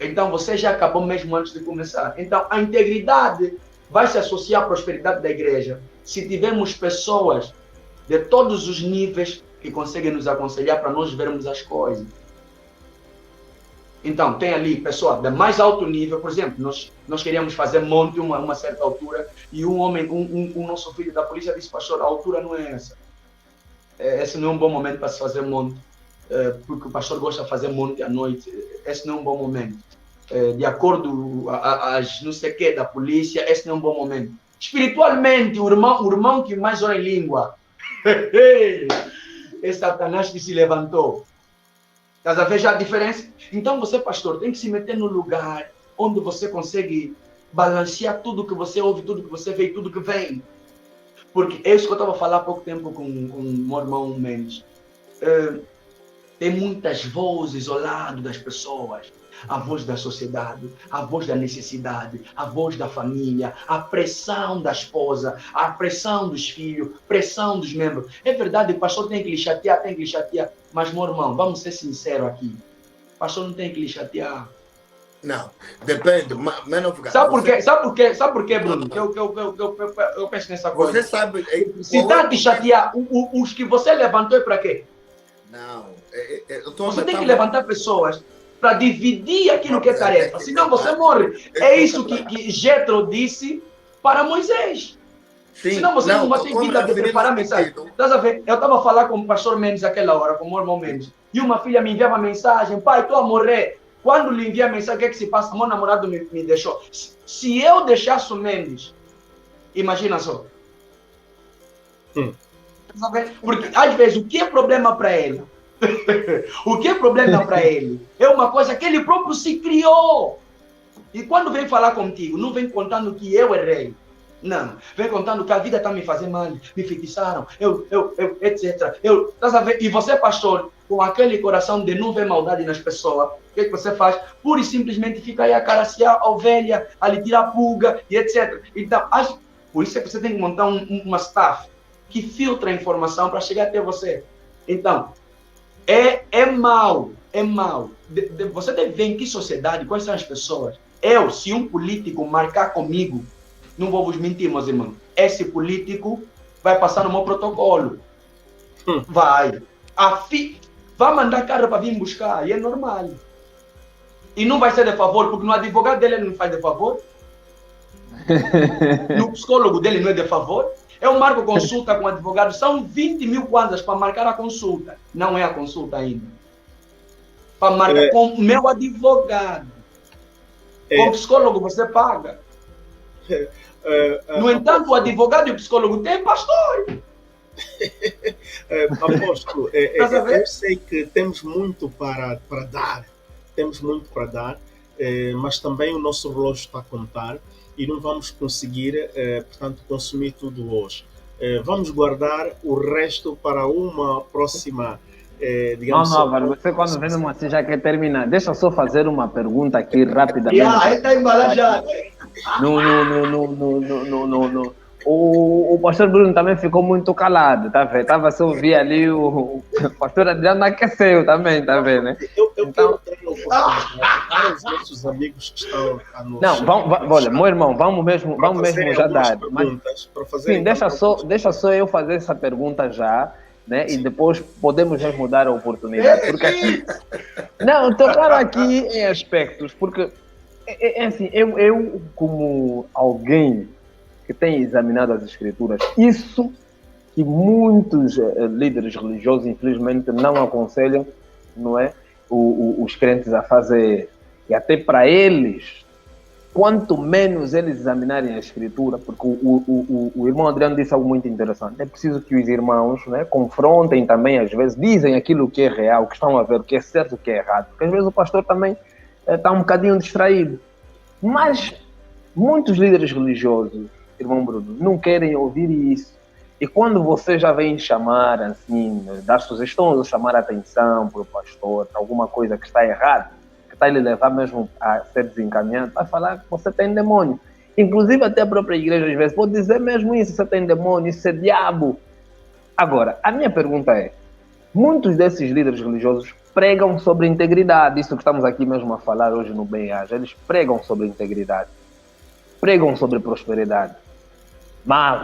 então você já acabou mesmo antes de começar. Então a integridade vai se associar à prosperidade da igreja se tivermos pessoas de todos os níveis que conseguem nos aconselhar para nós vermos as coisas. Então, tem ali pessoa de mais alto nível, por exemplo, nós queríamos fazer monte uma certa altura, e um nosso filho da polícia disse, pastor, a altura não é essa. Esse não é um bom momento para se fazer monte, porque o pastor gosta de fazer monte à noite, esse não é um bom momento. De acordo às não sei o que da polícia, esse não é um bom momento. Espiritualmente, o irmão que mais ora em língua, é Satanás que se levantou. Estás a ver já a diferença? Então você, pastor, tem que se meter no lugar onde você consegue balancear tudo que você ouve, tudo que você vê e tudo que vem. Porque é isso que eu estava a falar há pouco tempo com o meu irmão Mendes. Tem muitas vozes ao lado das pessoas. A voz da sociedade, a voz da necessidade, a voz da família, a pressão da esposa, a pressão dos filhos, pressão dos membros. É verdade, o pastor tem que lhe chatear, mas, meu irmão, vamos ser sinceros aqui. O pastor não tem que lhe chatear. Não, depende. Sabe por quê, Bruno? Eu penso nessa coisa. Você sabe... Se está te chatear, os que você levantou é para quê? Não. Você tem que levantar pessoas para dividir aquilo que é tarefa, senão você morre. É isso que Jetro disse para Moisés. Sim, Senão você não vai ter como vida de referimos preparar ao mensagem. sentido. Estás a ver? Eu estava a falar com o pastor Mendes aquela hora, com o irmão Mendes. E uma filha me enviava mensagem: pai, estou a morrer. Quando lhe envia a mensagem, o que é que se passa? Meu namorado me deixou. Se eu deixasse o Mendes, imagina só. Estás a ver? Porque às vezes o que é problema para ele? O que é problema para ele? É uma coisa que ele próprio se criou. E quando vem falar contigo, não vem contando que eu errei. Não, vem contando que a vida está me fazendo mal, me feitiçaram, etc. Estás a ver? E você, pastor, com aquele coração de não ver maldade nas pessoas, o que você faz? Pura e simplesmente fica aí a acariciar a ovelha, a lhe tirar pulga e etc. Então, por isso é que você tem que montar uma staff que filtra a informação para chegar até você. Então, é mau. Você deve ver em que sociedade, quais são as pessoas. Se um político marcar comigo, não vou vos mentir, meus irmãos, esse político vai passar no meu protocolo. Vai. Vai mandar carro para vir buscar, e é normal. E não vai ser de favor, porque no advogado dele ele não faz de favor. No psicólogo dele não é de favor. Eu marco consulta com o advogado, são 20 mil kwanzas para marcar a consulta. Não é a consulta ainda. Para marcar com o meu advogado. Com o psicólogo você paga. No entanto, o advogado e o psicólogo têm pastor. Apóstolo, eu sei que temos muito para dar. Temos muito para dar, mas também o nosso relógio está a contar. E não vamos conseguir, portanto, consumir tudo hoje. Vamos guardar o resto para uma próxima, digamos... Não, Álvaro, você quando vem assim já quer terminar. Deixa eu só fazer uma pergunta aqui rapidamente. Aí está embalajado. No. O pastor Bruno também ficou muito calado, tá vendo? Estava a ouvir ali, o pastor Adriano aqueceu também, tá vendo, né? Eu quero ter a oportunidade para os nossos amigos que estão a nos... Não, olha, meu irmão, vamos mesmo já dar. Sim, deixa só eu fazer essa pergunta já, né? Sim. E depois podemos já mudar a oportunidade. Porque aqui... Não, tocaram aqui em aspectos, porque, assim, eu como alguém que tem examinado as escrituras, isso que muitos líderes religiosos, infelizmente, não aconselham, não é? Os crentes a fazer. E até para eles, quanto menos eles examinarem a escritura, porque o irmão Adriano disse algo muito interessante, é preciso que os irmãos, né, confrontem também, às vezes, dizem aquilo que é real, que estão a ver, o que é certo, o que é errado, porque às vezes o pastor também está um bocadinho distraído. Mas muitos líderes religiosos, irmão Bruno, não querem ouvir isso. E quando você já vem chamar, assim, dar sugestões ou chamar a atenção para o pastor, alguma coisa que está errada, que está lhe levar mesmo a ser desencaminhado, vai falar que você tem demônio. Inclusive até a própria igreja às vezes pode dizer mesmo isso, você tem demônio, isso é diabo. Agora, a minha pergunta é, muitos desses líderes religiosos pregam sobre integridade, isso que estamos aqui mesmo a falar hoje no Bem-Aja, eles pregam sobre integridade, pregam sobre prosperidade.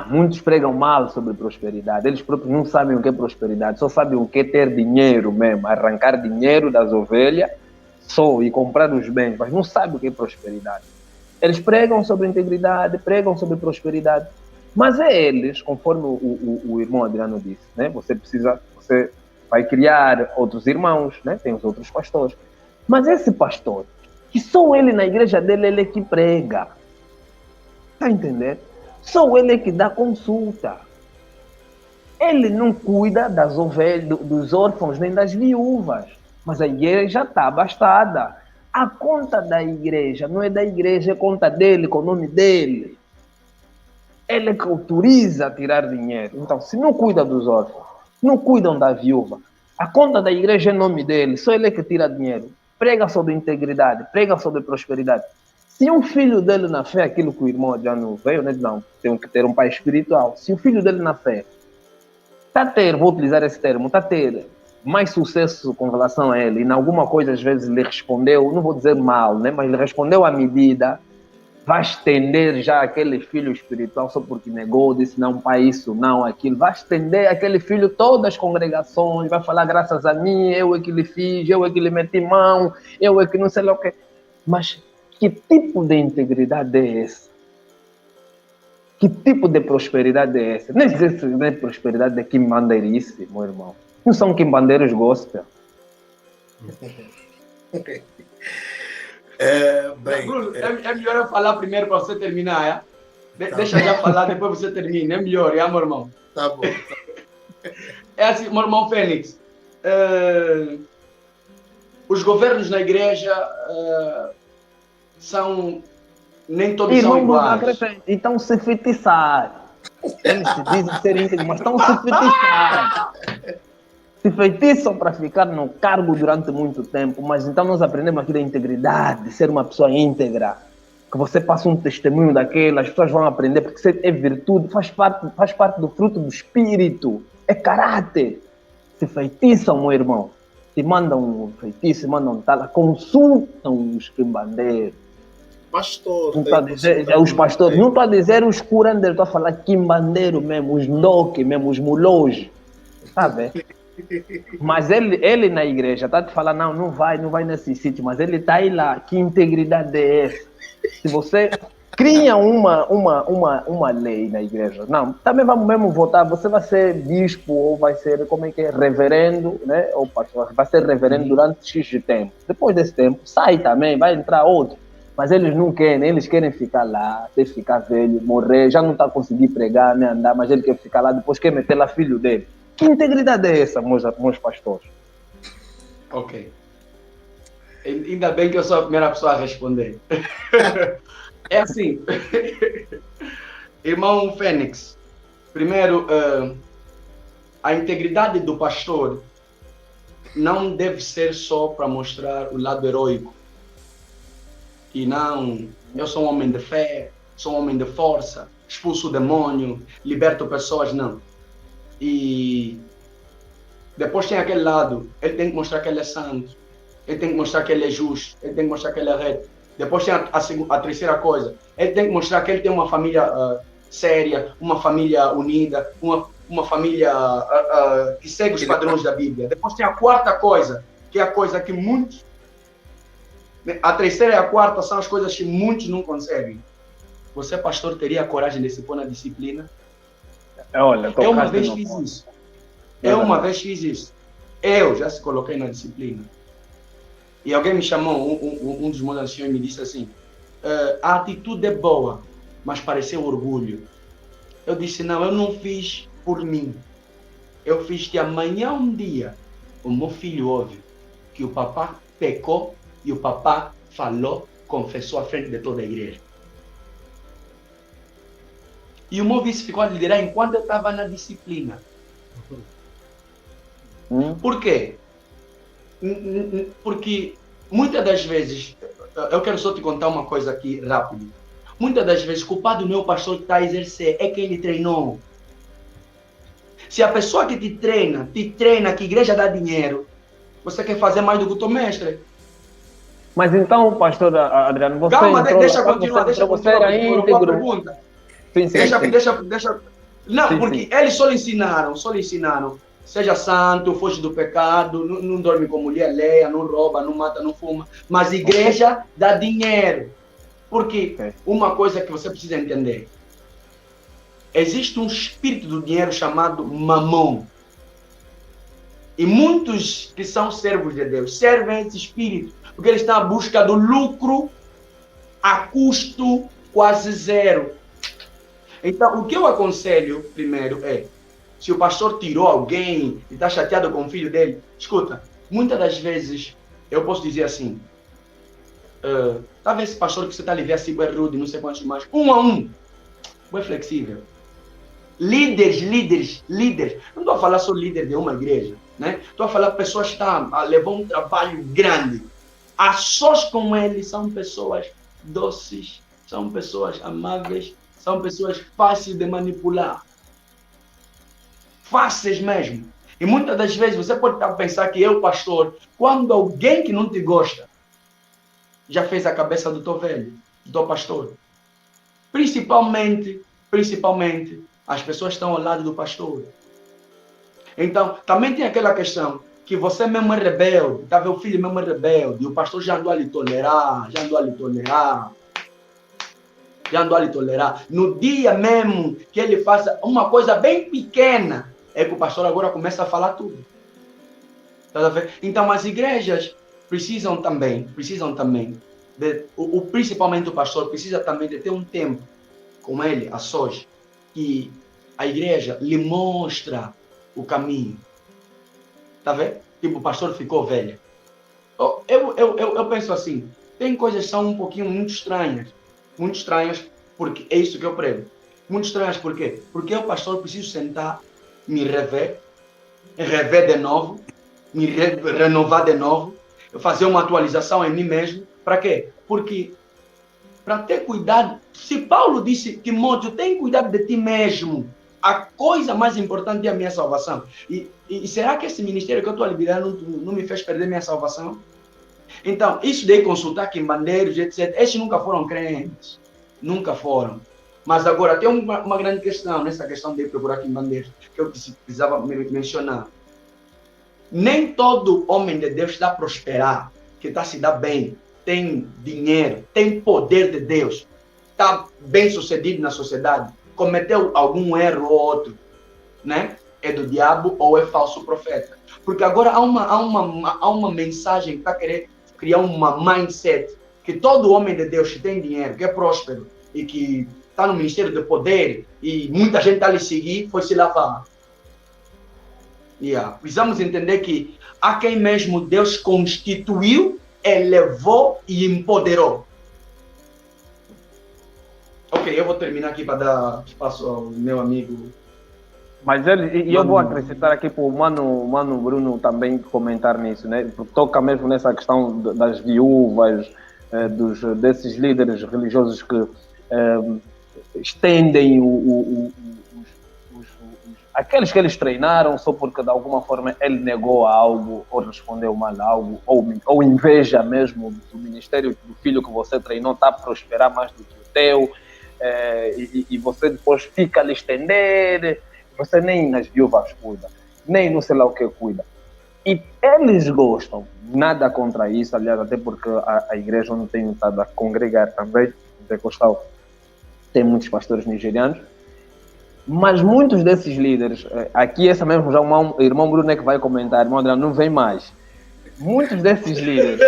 Muitos pregam mal sobre prosperidade. Eles próprios não sabem o que é prosperidade, só sabem o que é ter dinheiro mesmo, arrancar dinheiro das ovelhas só e comprar os bens, mas não sabem o que é prosperidade. Eles pregam sobre integridade, pregam sobre prosperidade, mas eles, conforme o irmão Adriano disse, né? Você vai criar outros irmãos, né? Tem os outros pastores, mas esse pastor, que só ele na igreja dele, ele é que prega, está entendendo? Só ele é que dá consulta. Ele não cuida das ovelhas, dos órfãos, nem das viúvas. Mas a igreja está abastada. A conta da igreja não é da igreja, é conta dele, com o nome dele. Ele é que autoriza a tirar dinheiro. Então, se não cuida dos órfãos, não cuidam da viúva, a conta da igreja é nome dele, só ele é que tira dinheiro. Prega sobre integridade, prega sobre prosperidade. Se um filho dele na fé, aquilo que o irmão Adriano veio, né? Não, tem que ter um pai espiritual. Se o filho dele na fé vou utilizar esse termo, está a ter mais sucesso com relação a ele, e em alguma coisa às vezes lhe respondeu, não vou dizer mal, né? Mas lhe respondeu à medida, vai estender já aquele filho espiritual só porque negou, disse não, pai, isso, não, aquilo. Vai estender aquele filho todas as congregações, vai falar graças a mim, eu é que lhe fiz, eu é que lhe meti mão, eu é que não sei lá o que. Mas que tipo de integridade é essa? Que tipo de prosperidade é essa? Nem sei se é prosperidade de quimbandeirice, meu irmão. Não são quimbandeiros gospel. Bruno, é melhor eu falar primeiro para você terminar, é? Deixa já falar, depois você termina. É melhor, meu irmão? Tá bom. É assim, meu irmão Fênix. Os governos na igreja são... Nem todos são iguais. Então se feitiçar. Eles se dizem ser íntegros, mas estão se feitiçar. Se feitiçam para ficar no cargo durante muito tempo, mas então nós aprendemos aqui da integridade, de ser uma pessoa íntegra. Que você passa um testemunho daquela, as pessoas vão aprender, porque isso é virtude, faz parte do fruto do espírito, é caráter. Se feitiçam, meu irmão. Se mandam um feitiço, se mandam tal, consultam os quimbandeiros. Pastor, não tá dizer, os pastores, não estou a dizer os curandeiros, estou a falar quimbandeiro mesmo, os ndoque mesmo, os mulojos, sabe? Mas ele na igreja está a te falar, não vai nesse sítio, mas ele está aí lá, que integridade é essa? Se você cria uma lei na igreja, não, também vamos mesmo votar, você vai ser bispo ou vai ser, como é que é, reverendo, né? Ou pastor, vai ser reverendo durante X de tempo. Depois desse tempo, sai também, vai entrar outro. Mas eles não querem, eles querem ficar lá, até ficar velho, morrer, já não está conseguindo pregar, nem andar, mas ele quer ficar lá, depois quer meter lá filho dele. Que integridade é essa, meus pastores? Ok. Ainda bem que eu sou a primeira pessoa a responder. É assim, irmão Fênix, primeiro, a integridade do pastor não deve ser só para mostrar o lado heróico. E não, eu sou um homem de fé, sou um homem de força, expulso o demônio, liberto pessoas, não. E depois tem aquele lado, ele tem que mostrar que ele é santo, ele tem que mostrar que ele é justo, ele tem que mostrar que ele é reto. Depois tem a terceira coisa, ele tem que mostrar que ele tem uma família séria, uma família unida, uma família que segue os padrões da Bíblia. Depois tem a quarta coisa, que é a coisa que muitos... A terceira e a quarta são as coisas que muitos não conseguem. Você, pastor, teria a coragem de se pôr na disciplina? Olha, eu uma vez fiz isso. Eu já se coloquei na disciplina. E alguém me chamou, um dos meus anciões me disse assim, a atitude é boa, mas pareceu orgulho. Eu disse, não, eu não fiz por mim. Eu fiz que amanhã um dia o meu filho ouve que o papá pecou e o papá falou, confessou à frente de toda a igreja. E o meu vice ficou a liderar enquanto eu estava na disciplina. Por quê? Porque muitas das vezes, eu quero só te contar uma coisa aqui rápido. Muitas das vezes, o culpado não é o pastor que está a exercer, é quem ele treinou. Se a pessoa que te treina, que a igreja dá dinheiro, você quer fazer mais do que o teu mestre. Mas então, pastor Adriano, você calma, entrou, deixa continuar. Você era íntegro. Pergunta. Sim. Deixa. Não, porque eles só lhe ensinaram. Seja santo, foge do pecado, não dorme com mulher, leia, não rouba, não mata, não fuma. Mas a igreja dá dinheiro. Porque uma coisa que você precisa entender. Existe um espírito do dinheiro chamado mamon. E muitos que são servos de Deus servem esse espírito. Porque eles estão à busca do lucro a custo quase zero. Então, o que eu aconselho primeiro é, se o pastor tirou alguém e está chateado com o filho dele, escuta, muitas das vezes eu posso dizer assim, talvez esse pastor que você está ali vendo assim, é rude, não sei quantos mais, 1 a 1, é flexível. Líderes. Não estou a falar só líder de uma igreja, né? Estou a falar pessoas que estão a levar um trabalho grande. A sós com eles são pessoas doces, são pessoas amáveis, são pessoas fáceis de manipular. Fáceis mesmo. E muitas das vezes você pode pensar que eu, pastor, quando alguém que não te gosta, já fez a cabeça do teu velho, do teu pastor. Principalmente, as pessoas estão ao lado do pastor. Então, também tem aquela questão que você mesmo é rebelde, tá vendo? O filho mesmo é rebelde, e o pastor já andou a lhe tolerar. já andou a lhe tolerar. No dia mesmo que ele faça uma coisa bem pequena, é que o pastor agora começa a falar tudo. Tá a ver? Então as igrejas precisam também, principalmente o pastor, precisa também de ter um tempo com ele, a sós, que a igreja lhe mostra o caminho. Tá vendo? Tipo, o pastor ficou velho. Eu penso assim, tem coisas que são um pouquinho muito estranhas, porque é isso que eu prego. Muito estranhas, por quê? Porque eu, pastor, preciso sentar, me rever de novo, me renovar de novo, fazer uma atualização em mim mesmo. Para quê? Porque para ter cuidado, se Paulo disse, Timóteo, tem cuidado de ti mesmo, a coisa mais importante é a minha salvação. E será que esse ministério que eu estou a liderar não me fez perder minha salvação? Então, isso de consultar quimbandeiros, etc., esses nunca foram crentes. Nunca foram. Mas agora, tem uma grande questão, nessa questão de procurar quimbandeiros, que eu precisava mencionar. Nem todo homem de Deus está a prosperar, que está a se dar bem, tem dinheiro, tem poder de Deus, está bem sucedido na sociedade, cometeu algum erro ou outro, né? É do diabo ou é falso profeta. Porque agora há uma mensagem que está querendo criar uma mindset que todo homem de Deus que tem dinheiro, que é próspero e que está no ministério de poder e muita gente está a lhe seguir, foi se lavar. Precisamos entender que há quem mesmo Deus constituiu, elevou e empoderou. Ok, eu vou terminar aqui para dar espaço ao meu amigo. Mas eu vou acrescentar aqui para o Mano Bruno também comentar nisso, né? Toca mesmo nessa questão das viúvas, desses líderes religiosos que estendem aqueles que eles treinaram só porque de alguma forma ele negou algo ou respondeu mal a algo, ou inveja mesmo do ministério do filho que você treinou está a prosperar mais do que o teu, e você depois fica a lhe estender, você nem nas viúvas cuida, nem não sei lá o que cuida. E eles gostam, nada contra isso, aliás, até porque a igreja onde tenho estado a congregar também, pentecostal, tem muitos pastores nigerianos. Mas muitos desses líderes, aqui essa mesmo já o irmão Bruno é que vai comentar, irmão André, não vem mais. Muitos desses líderes,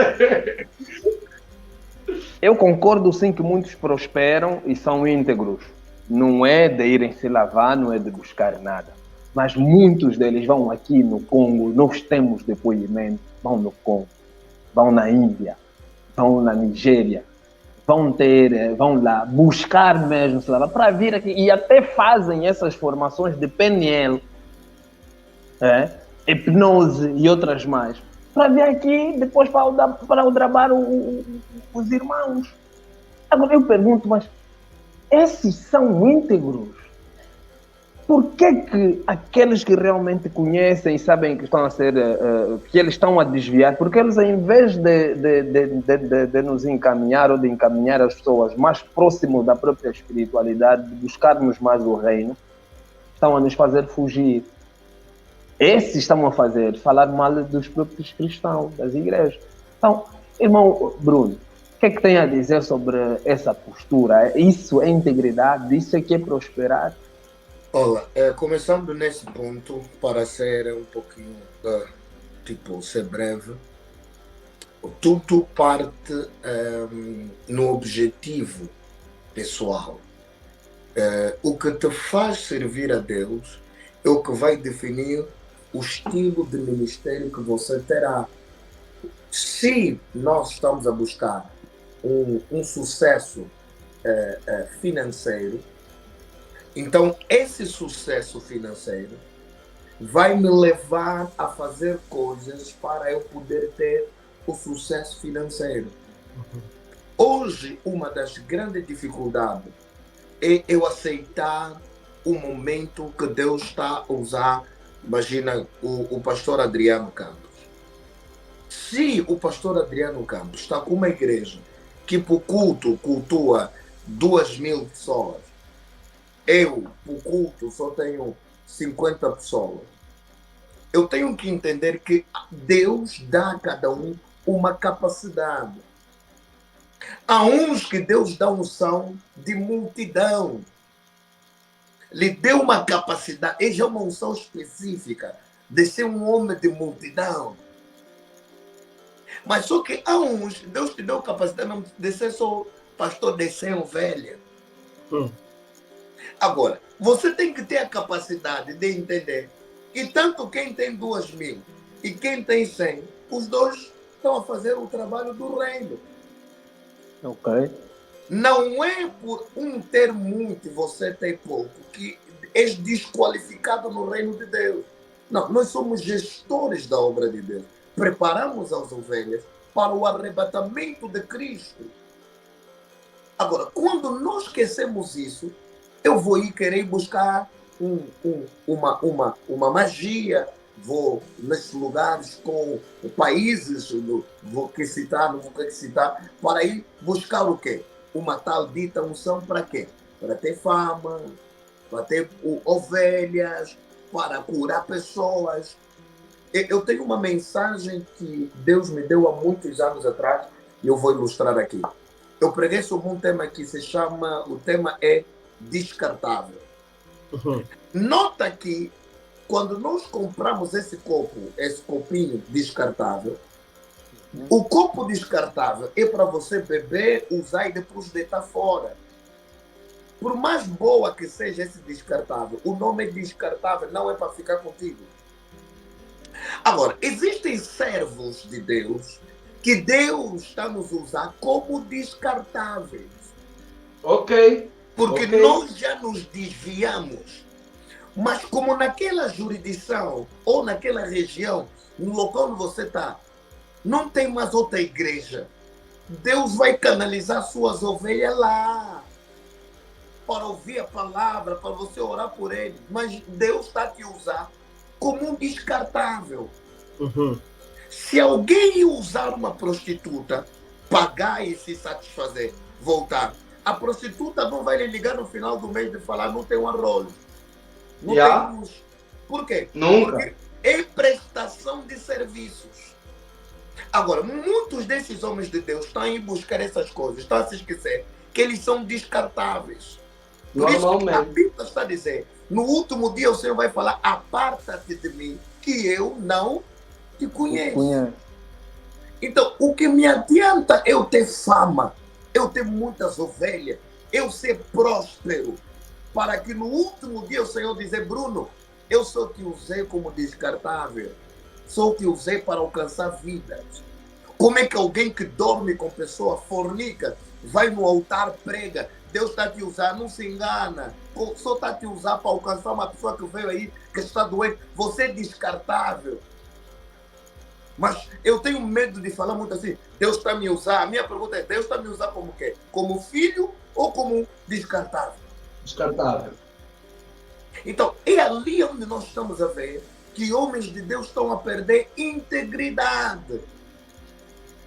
eu concordo sim que muitos prosperam e são íntegros. Não é de irem se lavar, não é de buscar nada. Mas muitos deles vão aqui no Congo, nós temos depoimento, vão no Congo, vão na Índia, vão na Nigéria, vão lá buscar mesmo, para vir aqui, e até fazem essas formações de PNL, hipnose e outras mais, para vir aqui depois para aldrabar os irmãos. Agora eu pergunto, mas esses são íntegros? Por que aqueles que realmente conhecem e sabem que estão a ser, que eles estão a desviar, porque eles, ao invés de nos encaminhar ou de encaminhar as pessoas mais próximo da própria espiritualidade, de buscarmos mais o reino, estão a nos fazer fugir? Esses estão a falar mal dos próprios cristãos, das igrejas. Então, irmão Bruno, o que é que tem a dizer sobre essa postura? Isso é integridade? Isso é que é prosperar? Olha, começando nesse ponto, para ser um pouquinho, ser breve, tudo parte no objetivo pessoal. O que te faz servir a Deus é o que vai definir o estilo de ministério que você terá. Se nós estamos a buscar um sucesso financeiro, então esse sucesso financeiro vai me levar a fazer coisas para eu poder ter o sucesso financeiro. Hoje, uma das grandes dificuldades é eu aceitar o momento que Deus está a usar. Imagina o pastor Adriano Campos. Se o pastor Adriano Campos está com uma igreja que por culto cultua 2.000 pessoas, eu, por culto, só tenho 50 pessoas, eu tenho que entender que Deus dá a cada um uma capacidade. Há uns que Deus dá unção de multidão. Lhe deu uma capacidade, é uma unção específica de ser um homem de multidão. Mas só que há uns, Deus te deu capacidade de ser só pastor de 100 ovelhas. Agora, você tem que ter a capacidade de entender que tanto quem tem 2.000 e quem tem 100, os dois estão a fazer o trabalho do reino. Ok. Não é por um ter muito e você ter pouco que és desqualificado no reino de Deus. Não, nós somos gestores da obra de Deus. Preparamos as ovelhas para o arrebatamento de Cristo. Agora, quando nós esquecemos isso, eu vou ir querer buscar uma magia, vou nesses lugares com países, vou que citar, não vou que citar, para ir buscar o quê? Uma tal dita unção para quê? Para ter fama, para ter ovelhas, para curar pessoas. Eu tenho uma mensagem que Deus me deu há muitos anos atrás e eu vou ilustrar aqui. Eu preguei sobre um tema que se chama, o tema é descartável. Nota que quando nós compramos esse copinho descartável, o copo descartável é para você beber, usar e depois deitar fora. Por mais boa que seja esse descartável, o nome é descartável, não é para ficar contigo. Agora, existem servos de Deus que Deus está a nos usar como descartáveis. Ok. Porque nós já nos desviamos. Mas como naquela jurisdição ou naquela região, no local onde você está, não tem mais outra igreja, Deus vai canalizar suas ovelhas lá para ouvir a palavra, para você orar por eles. Mas Deus está a te usar como um descartável. Se alguém usar uma prostituta, pagar e se satisfazer, voltar, a prostituta não vai lhe ligar no final do mês de falar não tem um arroz, não tem luz. Por quê? Nunca. Porque é prestação de serviços. Agora, muitos desses homens de Deus estão a ir buscar essas coisas, estão a se esquecer que eles são descartáveis. Por isso que a Bíblia está a dizer, no último dia o Senhor vai falar, aparta-te de mim, que eu não te conheço. Então, o que me adianta eu ter fama, eu ter muitas ovelhas, eu ser próspero, para que no último dia o Senhor dizer, Bruno, eu só te usei como descartável, só te usei para alcançar vidas. Como é que alguém que dorme com pessoa fornica, vai no altar, prega, Deus está a te usar, não se engana, só está a te usar para alcançar uma pessoa que veio aí, que está doente, você é descartável. Mas eu tenho medo de falar muito assim, Deus está a me usar. A minha pergunta é, Deus está a me usar como quê? Como filho ou como descartável? Descartável. Então, é ali onde nós estamos a ver que homens de Deus estão a perder integridade.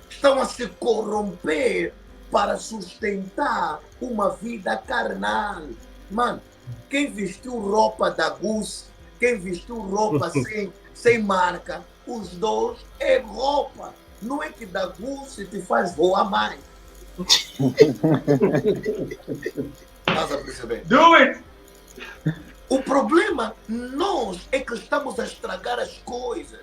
Estão a se corromper para sustentar uma vida carnal. Mano, quem vestiu roupa da Gucci, quem vestiu roupa sem marca, os dois é roupa. Não é que da Gucci te faz voar mais. Estás a perceber? Do it! O problema, nós, é que estamos a estragar as coisas.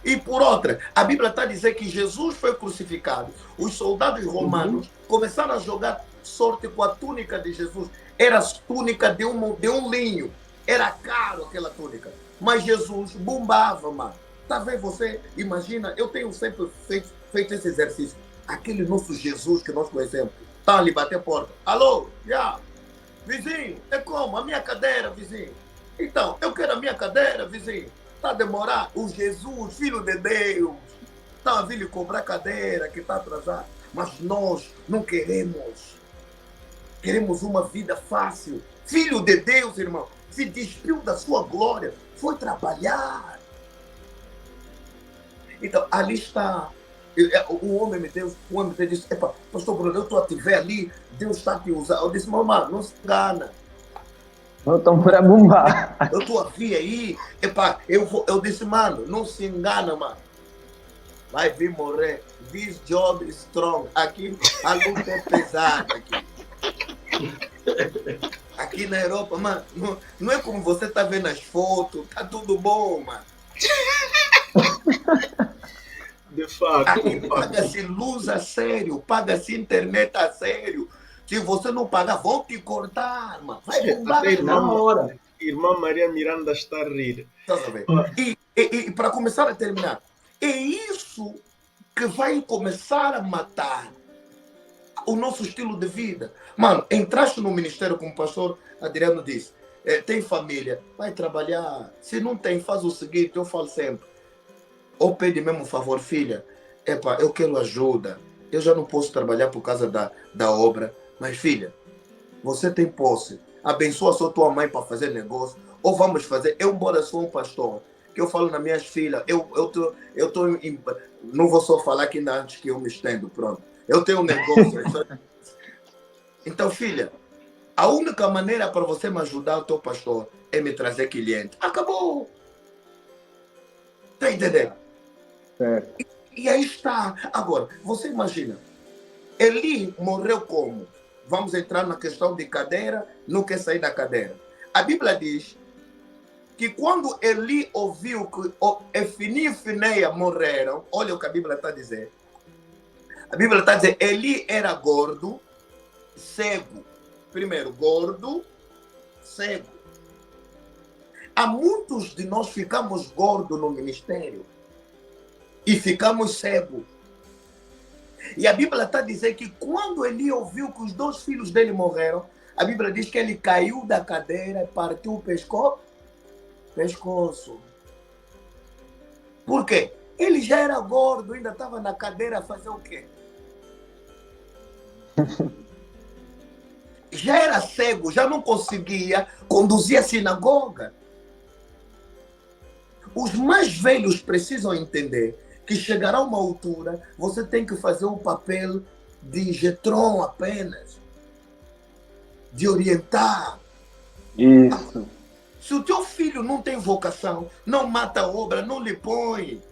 E por outra, a Bíblia está a dizer que Jesus foi crucificado. Os soldados romanos começaram a jogar sorte com a túnica de Jesus. Era a túnica de um linho. Era caro aquela túnica. Mas Jesus bombava, mano. Tá vendo você? Imagina, eu tenho sempre feito esse exercício. Aquele nosso Jesus que nós conhecemos. Tá ali, bater a porta. Alô? Já? Vizinho, é como? A minha cadeira, vizinho. Então, eu quero a minha cadeira, vizinho. Está a demorar? O Jesus, filho de Deus, está a vir lhe cobrar cadeira que está atrasado. Mas nós não queremos. Queremos uma vida fácil. Filho de Deus, irmão, se despiu da sua glória, foi trabalhar. Então, ali está. O homem de Deus disse, pastor Bruno, eu estou a te ver ali, Deus está a te usar. Eu disse, mamãe, não se engana. Não estão para bombar. Eu estou a vir aí, eu disse, mano, não se engana, mano. vai vir morrer. This job is strong. Aqui a luta é pesada. Aqui na Europa, mano, não é como você tá vendo as fotos, tá tudo bom, mano. De fato. Aqui paga-se luz a sério, paga-se internet a sério. Se você não pagar, vão te cortar, mano. Vai bombar na hora. Irmã Maria Miranda está a rir. E para começar a terminar, é isso que vai começar a matar o nosso estilo de vida. Mano, entraste no ministério como o pastor Adriano disse, tem família, vai trabalhar. Se não tem, faz o seguinte, eu falo sempre, ou pede mesmo um favor, filha, epa, eu quero ajuda, eu já não posso trabalhar por causa da obra, mas filha, você tem posse, abençoa só tua mãe para fazer negócio, ou vamos fazer, eu embora sou um pastor, que eu falo nas minhas filhas, não vou só falar aqui ainda antes que eu me estendo, pronto, eu tenho um negócio. Então, filha, a única maneira para você me ajudar, o teu pastor, é me trazer cliente. Acabou. Está entendendo? E aí está. Agora, você imagina, Eli morreu como? Vamos entrar na questão de cadeira, não quer sair da cadeira. A Bíblia diz que quando Eli ouviu que Efni e Fineia morreram, olha o que a Bíblia está a dizer. A Bíblia está a dizer, Eli era gordo, cego. Primeiro, gordo, cego. Há muitos de nós ficamos gordos no ministério e ficamos cegos. E a Bíblia está a dizer que quando Eli ouviu que os 2 filhos dele morreram, a Bíblia diz que ele caiu da cadeira e partiu o pescoço. Por quê? Ele já era gordo, ainda estava na cadeira a fazer o quê? Já era cego, já não conseguia conduzir a sinagoga. Os mais velhos precisam entender que chegará uma altura, você tem que fazer o papel de Jetron apenas, de orientar. Isso. Se o teu filho não tem vocação, não mata a obra, não lhe põe.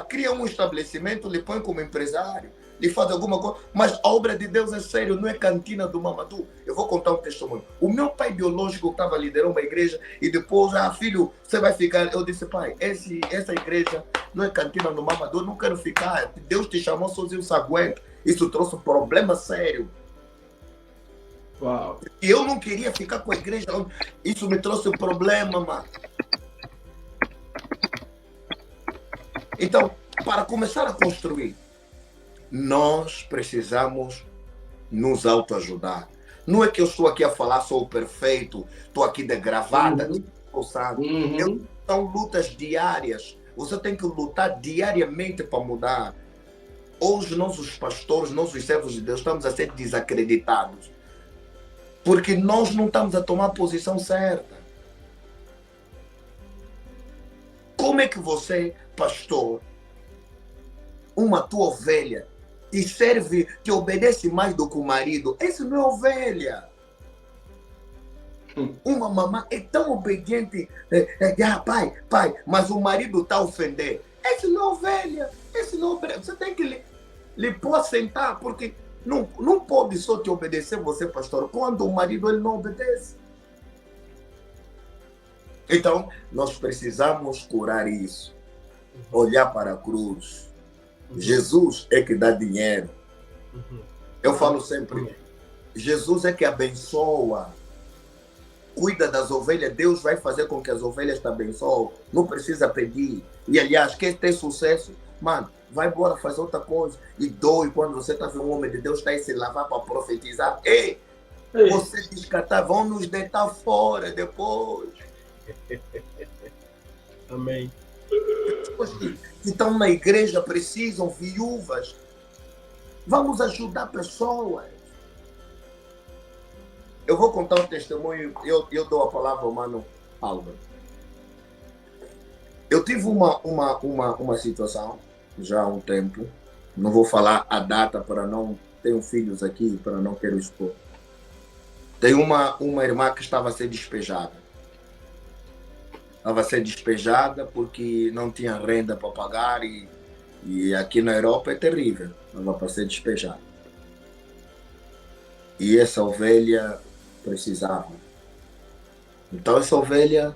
Cria um estabelecimento, lhe põe como empresário, lhe faz alguma coisa, mas a obra de Deus é sério, não é cantina do Mamadou. Eu vou contar um testemunho. O meu pai biológico estava liderando uma igreja e depois, filho, você vai ficar. Eu disse, pai, essa igreja não é cantina do Mamadou, não quero ficar. Deus te chamou sozinho, se aguenta. Isso trouxe um problema sério. Uau. E eu não queria ficar com a igreja. Isso me trouxe um problema, mano. Então, para começar a construir, nós precisamos nos autoajudar. Não é que eu estou aqui a falar, sou o perfeito, estou aqui de gravata, são lutas diárias. Você tem que lutar diariamente para mudar. Hoje, nossos pastores, nossos servos de Deus, estamos a ser desacreditados. Porque nós não estamos a tomar a posição certa. Como é que você, pastor, uma tua ovelha, te serve, te obedece mais do que o marido? Essa não é ovelha. Uma mamãe é tão obediente, pai, mas o marido está a ofender. Essa não é ovelha. Esse não obedece. Você tem que lhe pôr sentar, porque não pode só te obedecer você, pastor, quando o marido ele não obedece. Então, nós precisamos curar isso. Olhar para a cruz. Jesus é que dá dinheiro. Eu falo sempre, Jesus é que abençoa. Cuida das ovelhas, Deus vai fazer com que as ovelhas te abençoem. Não precisa pedir. E aliás, quer ter sucesso? Mano, vai embora fazer outra coisa. E dói quando você está vendo um homem de Deus está aí se lavar para profetizar. Ei, você descartar, vão nos deitar fora depois. Amém. Pessoas que estão na igreja precisam, viúvas. Vamos ajudar pessoas. Eu vou contar um testemunho, eu dou a palavra ao mano Álvaro. Eu tive uma situação, já há um tempo, não vou falar a data para não... Tenho filhos aqui, para não quero expor. Tem uma irmã que estava a ser despejada. Estava a ser despejada porque não tinha renda para pagar e E aqui na Europa é terrível, estava para ser despejado. E essa ovelha precisava. Então essa ovelha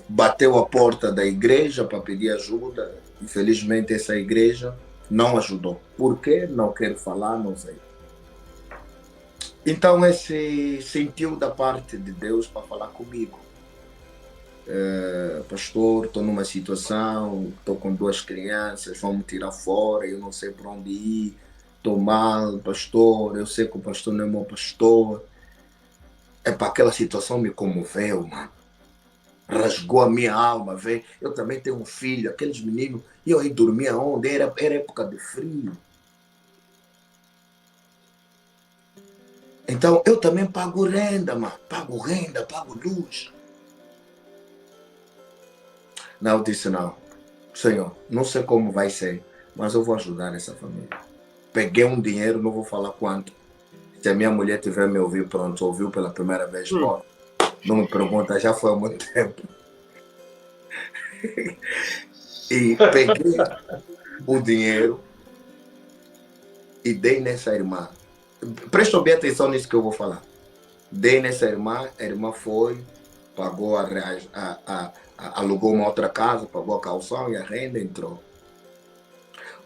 bateu a porta da igreja para pedir ajuda. Infelizmente essa igreja não ajudou. Por quê? Não quero falar, não sei. Então esse sentiu da parte de Deus para falar comigo. Pastor, estou numa situação, estou com 2 crianças, vão me tirar fora, eu não sei para onde ir, estou mal, pastor, eu sei que o pastor não é meu pastor. Para aquela situação me comoveu, mano. Rasgou a minha alma, velho. Eu também tenho um filho, aqueles meninos, e eu aí dormia onde? Era época de frio. Então eu também pago renda, mano. Pago renda, pago luz. Não, eu disse não. Senhor, não sei como vai ser, mas eu vou ajudar essa família. Peguei um dinheiro, não vou falar quanto. Se a minha mulher tiver me ouvir, pronto, ouviu pela primeira vez, pô, não me pergunta, já foi há muito tempo. E peguei o dinheiro e dei nessa irmã. Prestam bem atenção nisso que eu vou falar. Dei nessa irmã, a irmã foi, pagou alugou uma outra casa, pagou a calção e a renda, entrou.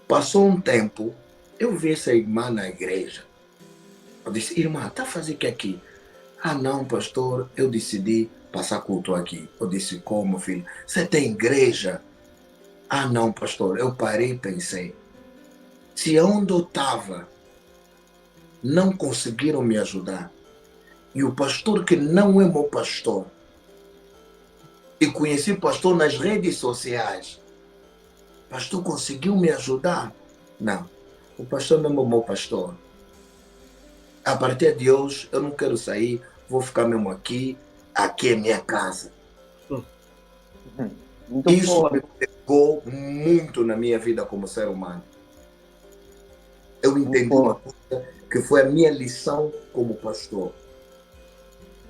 Passou um tempo, eu vi essa irmã na igreja. Eu disse, irmã, tá fazendo o que aqui? Ah, não, pastor, eu decidi passar culto aqui. Eu disse, como, filho? Você tem igreja? Ah, não, pastor, eu parei e pensei. Se onde eu estava não conseguiram me ajudar, e o pastor que não é meu pastor, e conheci o pastor nas redes sociais, o pastor conseguiu me ajudar? Não, o pastor não é meu pastor. A partir de hoje, eu não quero sair, vou ficar mesmo aqui. Aqui é minha casa. Muito Isso bom. me pegou muito na minha vida como ser humano. Eu entendi uma coisa que foi a minha lição como pastor.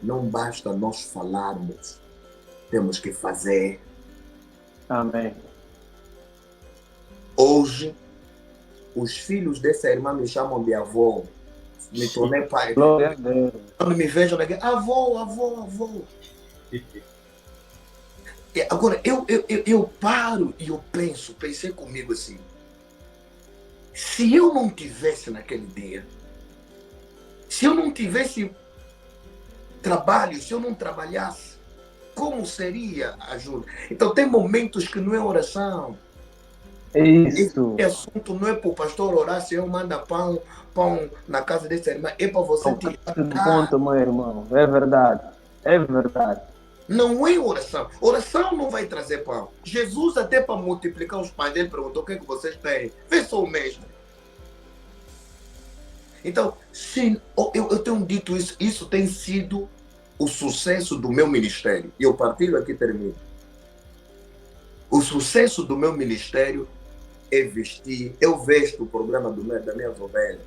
Não basta nós falarmos, temos que fazer. Amém. Hoje, os filhos dessa irmã me chamam de avô. Me tornei pai. Glória a Deus. Quando me vejam, avô, avô, avô. Agora, eu paro e eu pensei comigo assim, se eu não tivesse naquele dia, se eu não tivesse trabalho, se eu não trabalhasse, como seria a ajuda? Então tem momentos que não é oração. Isso. Esse assunto não é para o pastor orar, se eu mando pão na casa dessa irmã, é para você tirar. Ponto, meu irmão. É verdade. É verdade. Não é oração. Oração não vai trazer pão. Jesus, até para multiplicar os pães dele, perguntou: o que é que vocês têm? Vê só o mesmo. Então, sim, eu tenho dito isso. Isso tem sido o sucesso do meu ministério. E eu partilho aqui, termino. O sucesso do meu ministério é vestir. Eu vesto o programa das minhas ovelhas.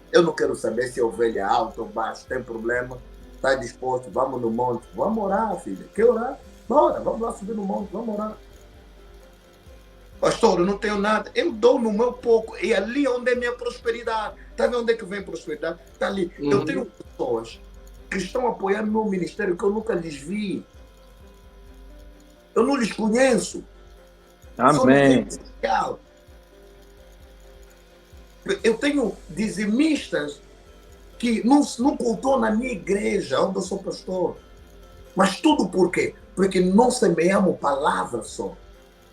Eu não quero saber se a ovelha é alta ou baixa. Tem problema? Está disposto? Vamos no monte. Vamos orar, filha. Quer orar? Bora, vamos lá subir no monte. Vamos orar. Pastor, eu não tenho nada. Eu dou no meu pouco. E ali onde é minha prosperidade. Está vendo onde é que vem prosperidade? Está ali. Eu tenho pessoas que estão apoiando meu ministério que eu nunca lhes vi. Eu não lhes conheço. Amém. Eu tenho dizimistas que não cultuam na minha igreja, onde eu sou pastor. Mas tudo por quê? Porque não semeamos palavras só.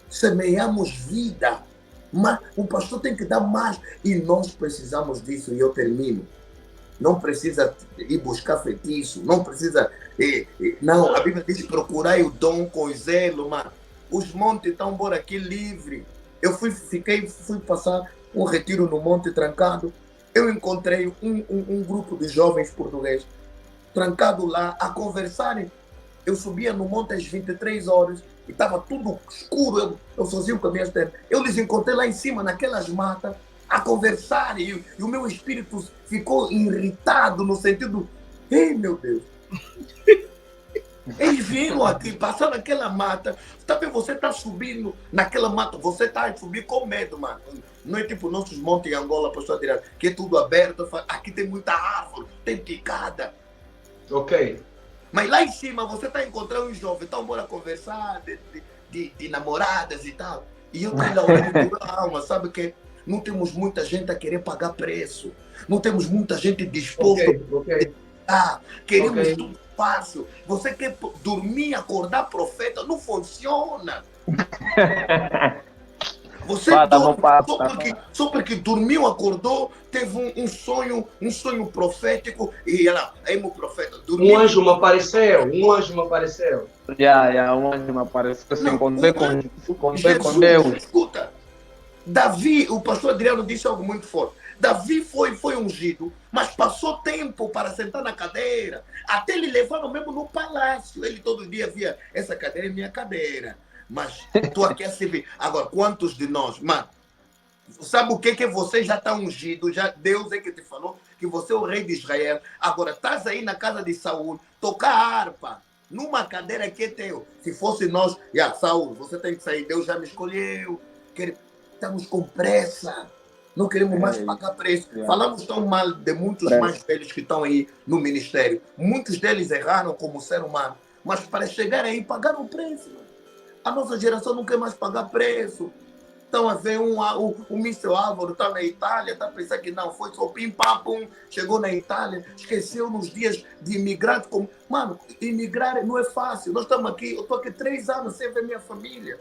Semeamos vida. Mas o pastor tem que dar mais. E nós precisamos disso. E eu termino. Não precisa ir buscar feitiço. Não precisa... Não, a Bíblia diz: procurai o dom com zelo, mano. Os montes estão por aqui livre. Eu fui passar um retiro no Monte Trancado. Eu encontrei um grupo de jovens portugueses trancado lá a conversarem. Eu subia no monte às 23 horas e estava tudo escuro. Eu sozinho com a minha terra. Eu lhes encontrei lá em cima, naquelas matas, a conversar. E o meu espírito ficou irritado no sentido: ei, meu Deus! Eles viram aqui, passaram naquela mata. Tá vendo? Você tá subindo naquela mata, você tá a subir com medo, mano. Não é tipo nossos montes em Angola, pessoal direto, que é tudo aberto. Aqui tem muita árvore, tem picada. Ok. Mas lá em cima você tá encontrando um jovem, então bora conversar de namoradas e tal. E eu tenho lá olhando por alma, sabe o que? Não temos muita gente a querer pagar preço. Não temos muita gente disposta a queremos tudo fácil. Você quer dormir, acordar profeta, não funciona. Você dorme, só porque dormiu, acordou, teve um sonho profético e ela, aí o profeta dormiu. Um anjo me apareceu. Um anjo me apareceu. Se encontrei com Deus. Escuta, Davi, o pastor Adriano disse algo muito forte. Davi foi ungido, mas passou tempo para sentar na cadeira. Até ele levaram mesmo no palácio. Ele todo dia via, essa cadeira é minha cadeira. Mas estou aqui a servir. Agora, quantos de nós, mano, sabe o que você já está ungido? Já Deus é que te falou que você é o rei de Israel. Agora, estás aí na casa de Saul, tocar harpa, numa cadeira que é teu. Se fosse nós, Saul, você tem que sair, Deus já me escolheu. Estamos com pressa. Não queremos mais pagar preço. Falamos tão mal de muitos mais velhos que estão aí no ministério. Muitos deles erraram como ser humano. Mas para chegar aí, pagaram preço. A nossa geração não quer mais pagar preço. Então, a ver o Mr. Álvaro está na Itália, está pensando que não, foi só pim-pam-pum, chegou na Itália, esqueceu nos dias de imigrar. Mano, imigrar não é fácil. Nós estamos aqui, eu estou aqui 3 anos sem ver minha família.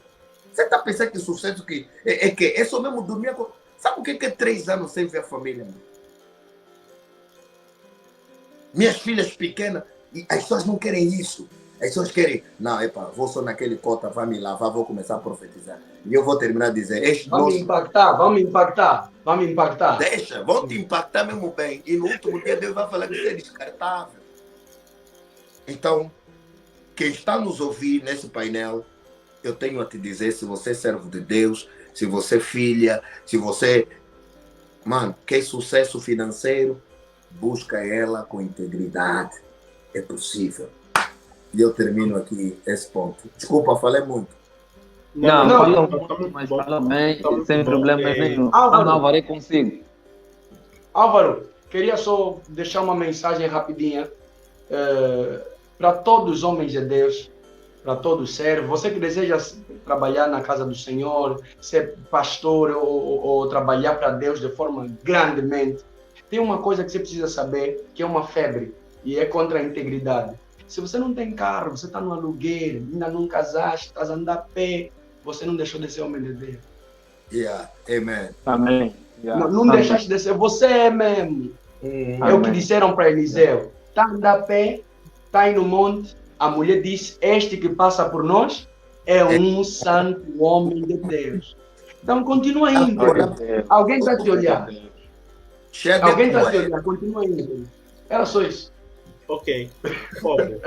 Você está pensando que sucesso é só mesmo dormir? Sabe o que é 3 anos sem ver a família? Mano? Minhas filhas pequenas, as pessoas não querem isso. As pessoas querem, não, vou só naquele cota, vai me lavar, vou começar a profetizar. E eu vou terminar a dizer... Vamos impactar. Deixa, vão te impactar mesmo bem. E no último dia Deus vai falar que você é descartável. Então, quem está nos ouvindo nesse painel, eu tenho a te dizer, se você é servo de Deus, se você é filha, se você... Mano, quer sucesso financeiro? Busca ela com integridade. É possível. E eu termino aqui esse ponto. Desculpa, falei muito. Não, falou muito, mas falou bem, sem problema nenhum. Álvaro, consigo. Álvaro, queria só deixar uma mensagem rapidinha para todos os homens de Deus, para todos os servos. Você que deseja trabalhar na casa do Senhor, ser pastor ou trabalhar para Deus de forma grandemente, tem uma coisa que você precisa saber, que é uma febre, e é contra a integridade. Se você não tem carro, você está no aluguel, ainda não casaste, estás andando a pé, você não deixou de ser homem de Deus. Amen. Amém. Não deixaste de ser, você é mesmo. É o que disseram para Eliseu. Está andando a pé, está aí no monte, a mulher disse, este que passa por nós é um santo homem de Deus. Então continua indo. Alguém está te olhar. Alguém está te olhar, continua indo. Era só isso. Ok. Olha,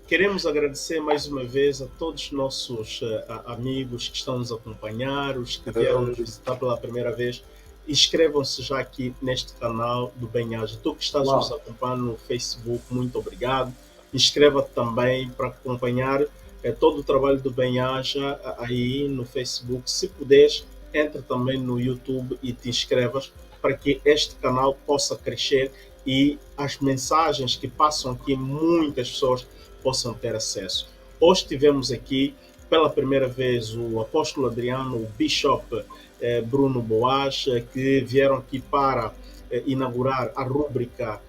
queremos agradecer mais uma vez a todos os nossos amigos que estão nos a acompanhar, os que vieram nos visitar pela primeira vez. Inscrevam-se já aqui neste canal do Bem-Aja. Tu que estás nos acompanhando no Facebook, muito obrigado. Inscreva-te também para acompanhar todo o trabalho do Bem-Aja aí no Facebook. Se puderes, entra também no YouTube e te inscrevas para que este canal possa crescer e as mensagens que passam aqui, muitas pessoas possam ter acesso. Hoje tivemos aqui, pela primeira vez, o apóstolo Adriano, o Bishop Bruno Boas, que vieram aqui para inaugurar a rúbrica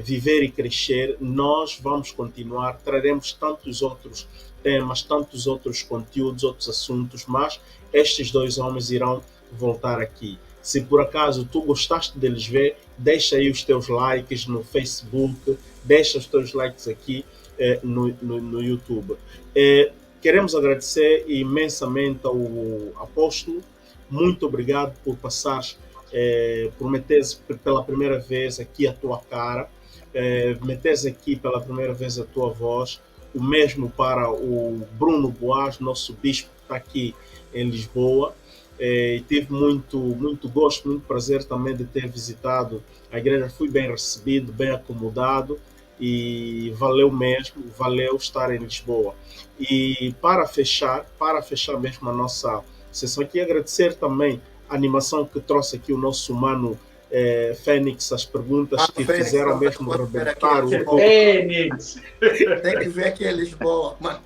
Viver e Crescer. Nós vamos continuar, traremos tantos outros temas, tantos outros conteúdos, outros assuntos, mas estes 2 homens irão voltar aqui. Se por acaso tu gostaste deles ver, deixa aí os teus likes no Facebook, deixa os teus likes aqui no YouTube. Queremos agradecer imensamente ao apóstolo. Muito obrigado por passar, por meteres pela primeira vez aqui a tua cara, meteres aqui pela primeira vez a tua voz. O mesmo para o Bruno Boas, nosso bispo que está aqui em Lisboa. Tive muito gosto, muito prazer também de ter visitado a igreja. Fui bem recebido, bem acomodado e valeu mesmo, valeu estar em Lisboa. E para fechar mesmo a nossa sessão aqui, agradecer também a animação que trouxe aqui o nosso mano Fênix, as perguntas que Fênix, fizeram também mesmo pode ver aqui, rebentar o Fênix! Tem que ver aqui em Lisboa, mano.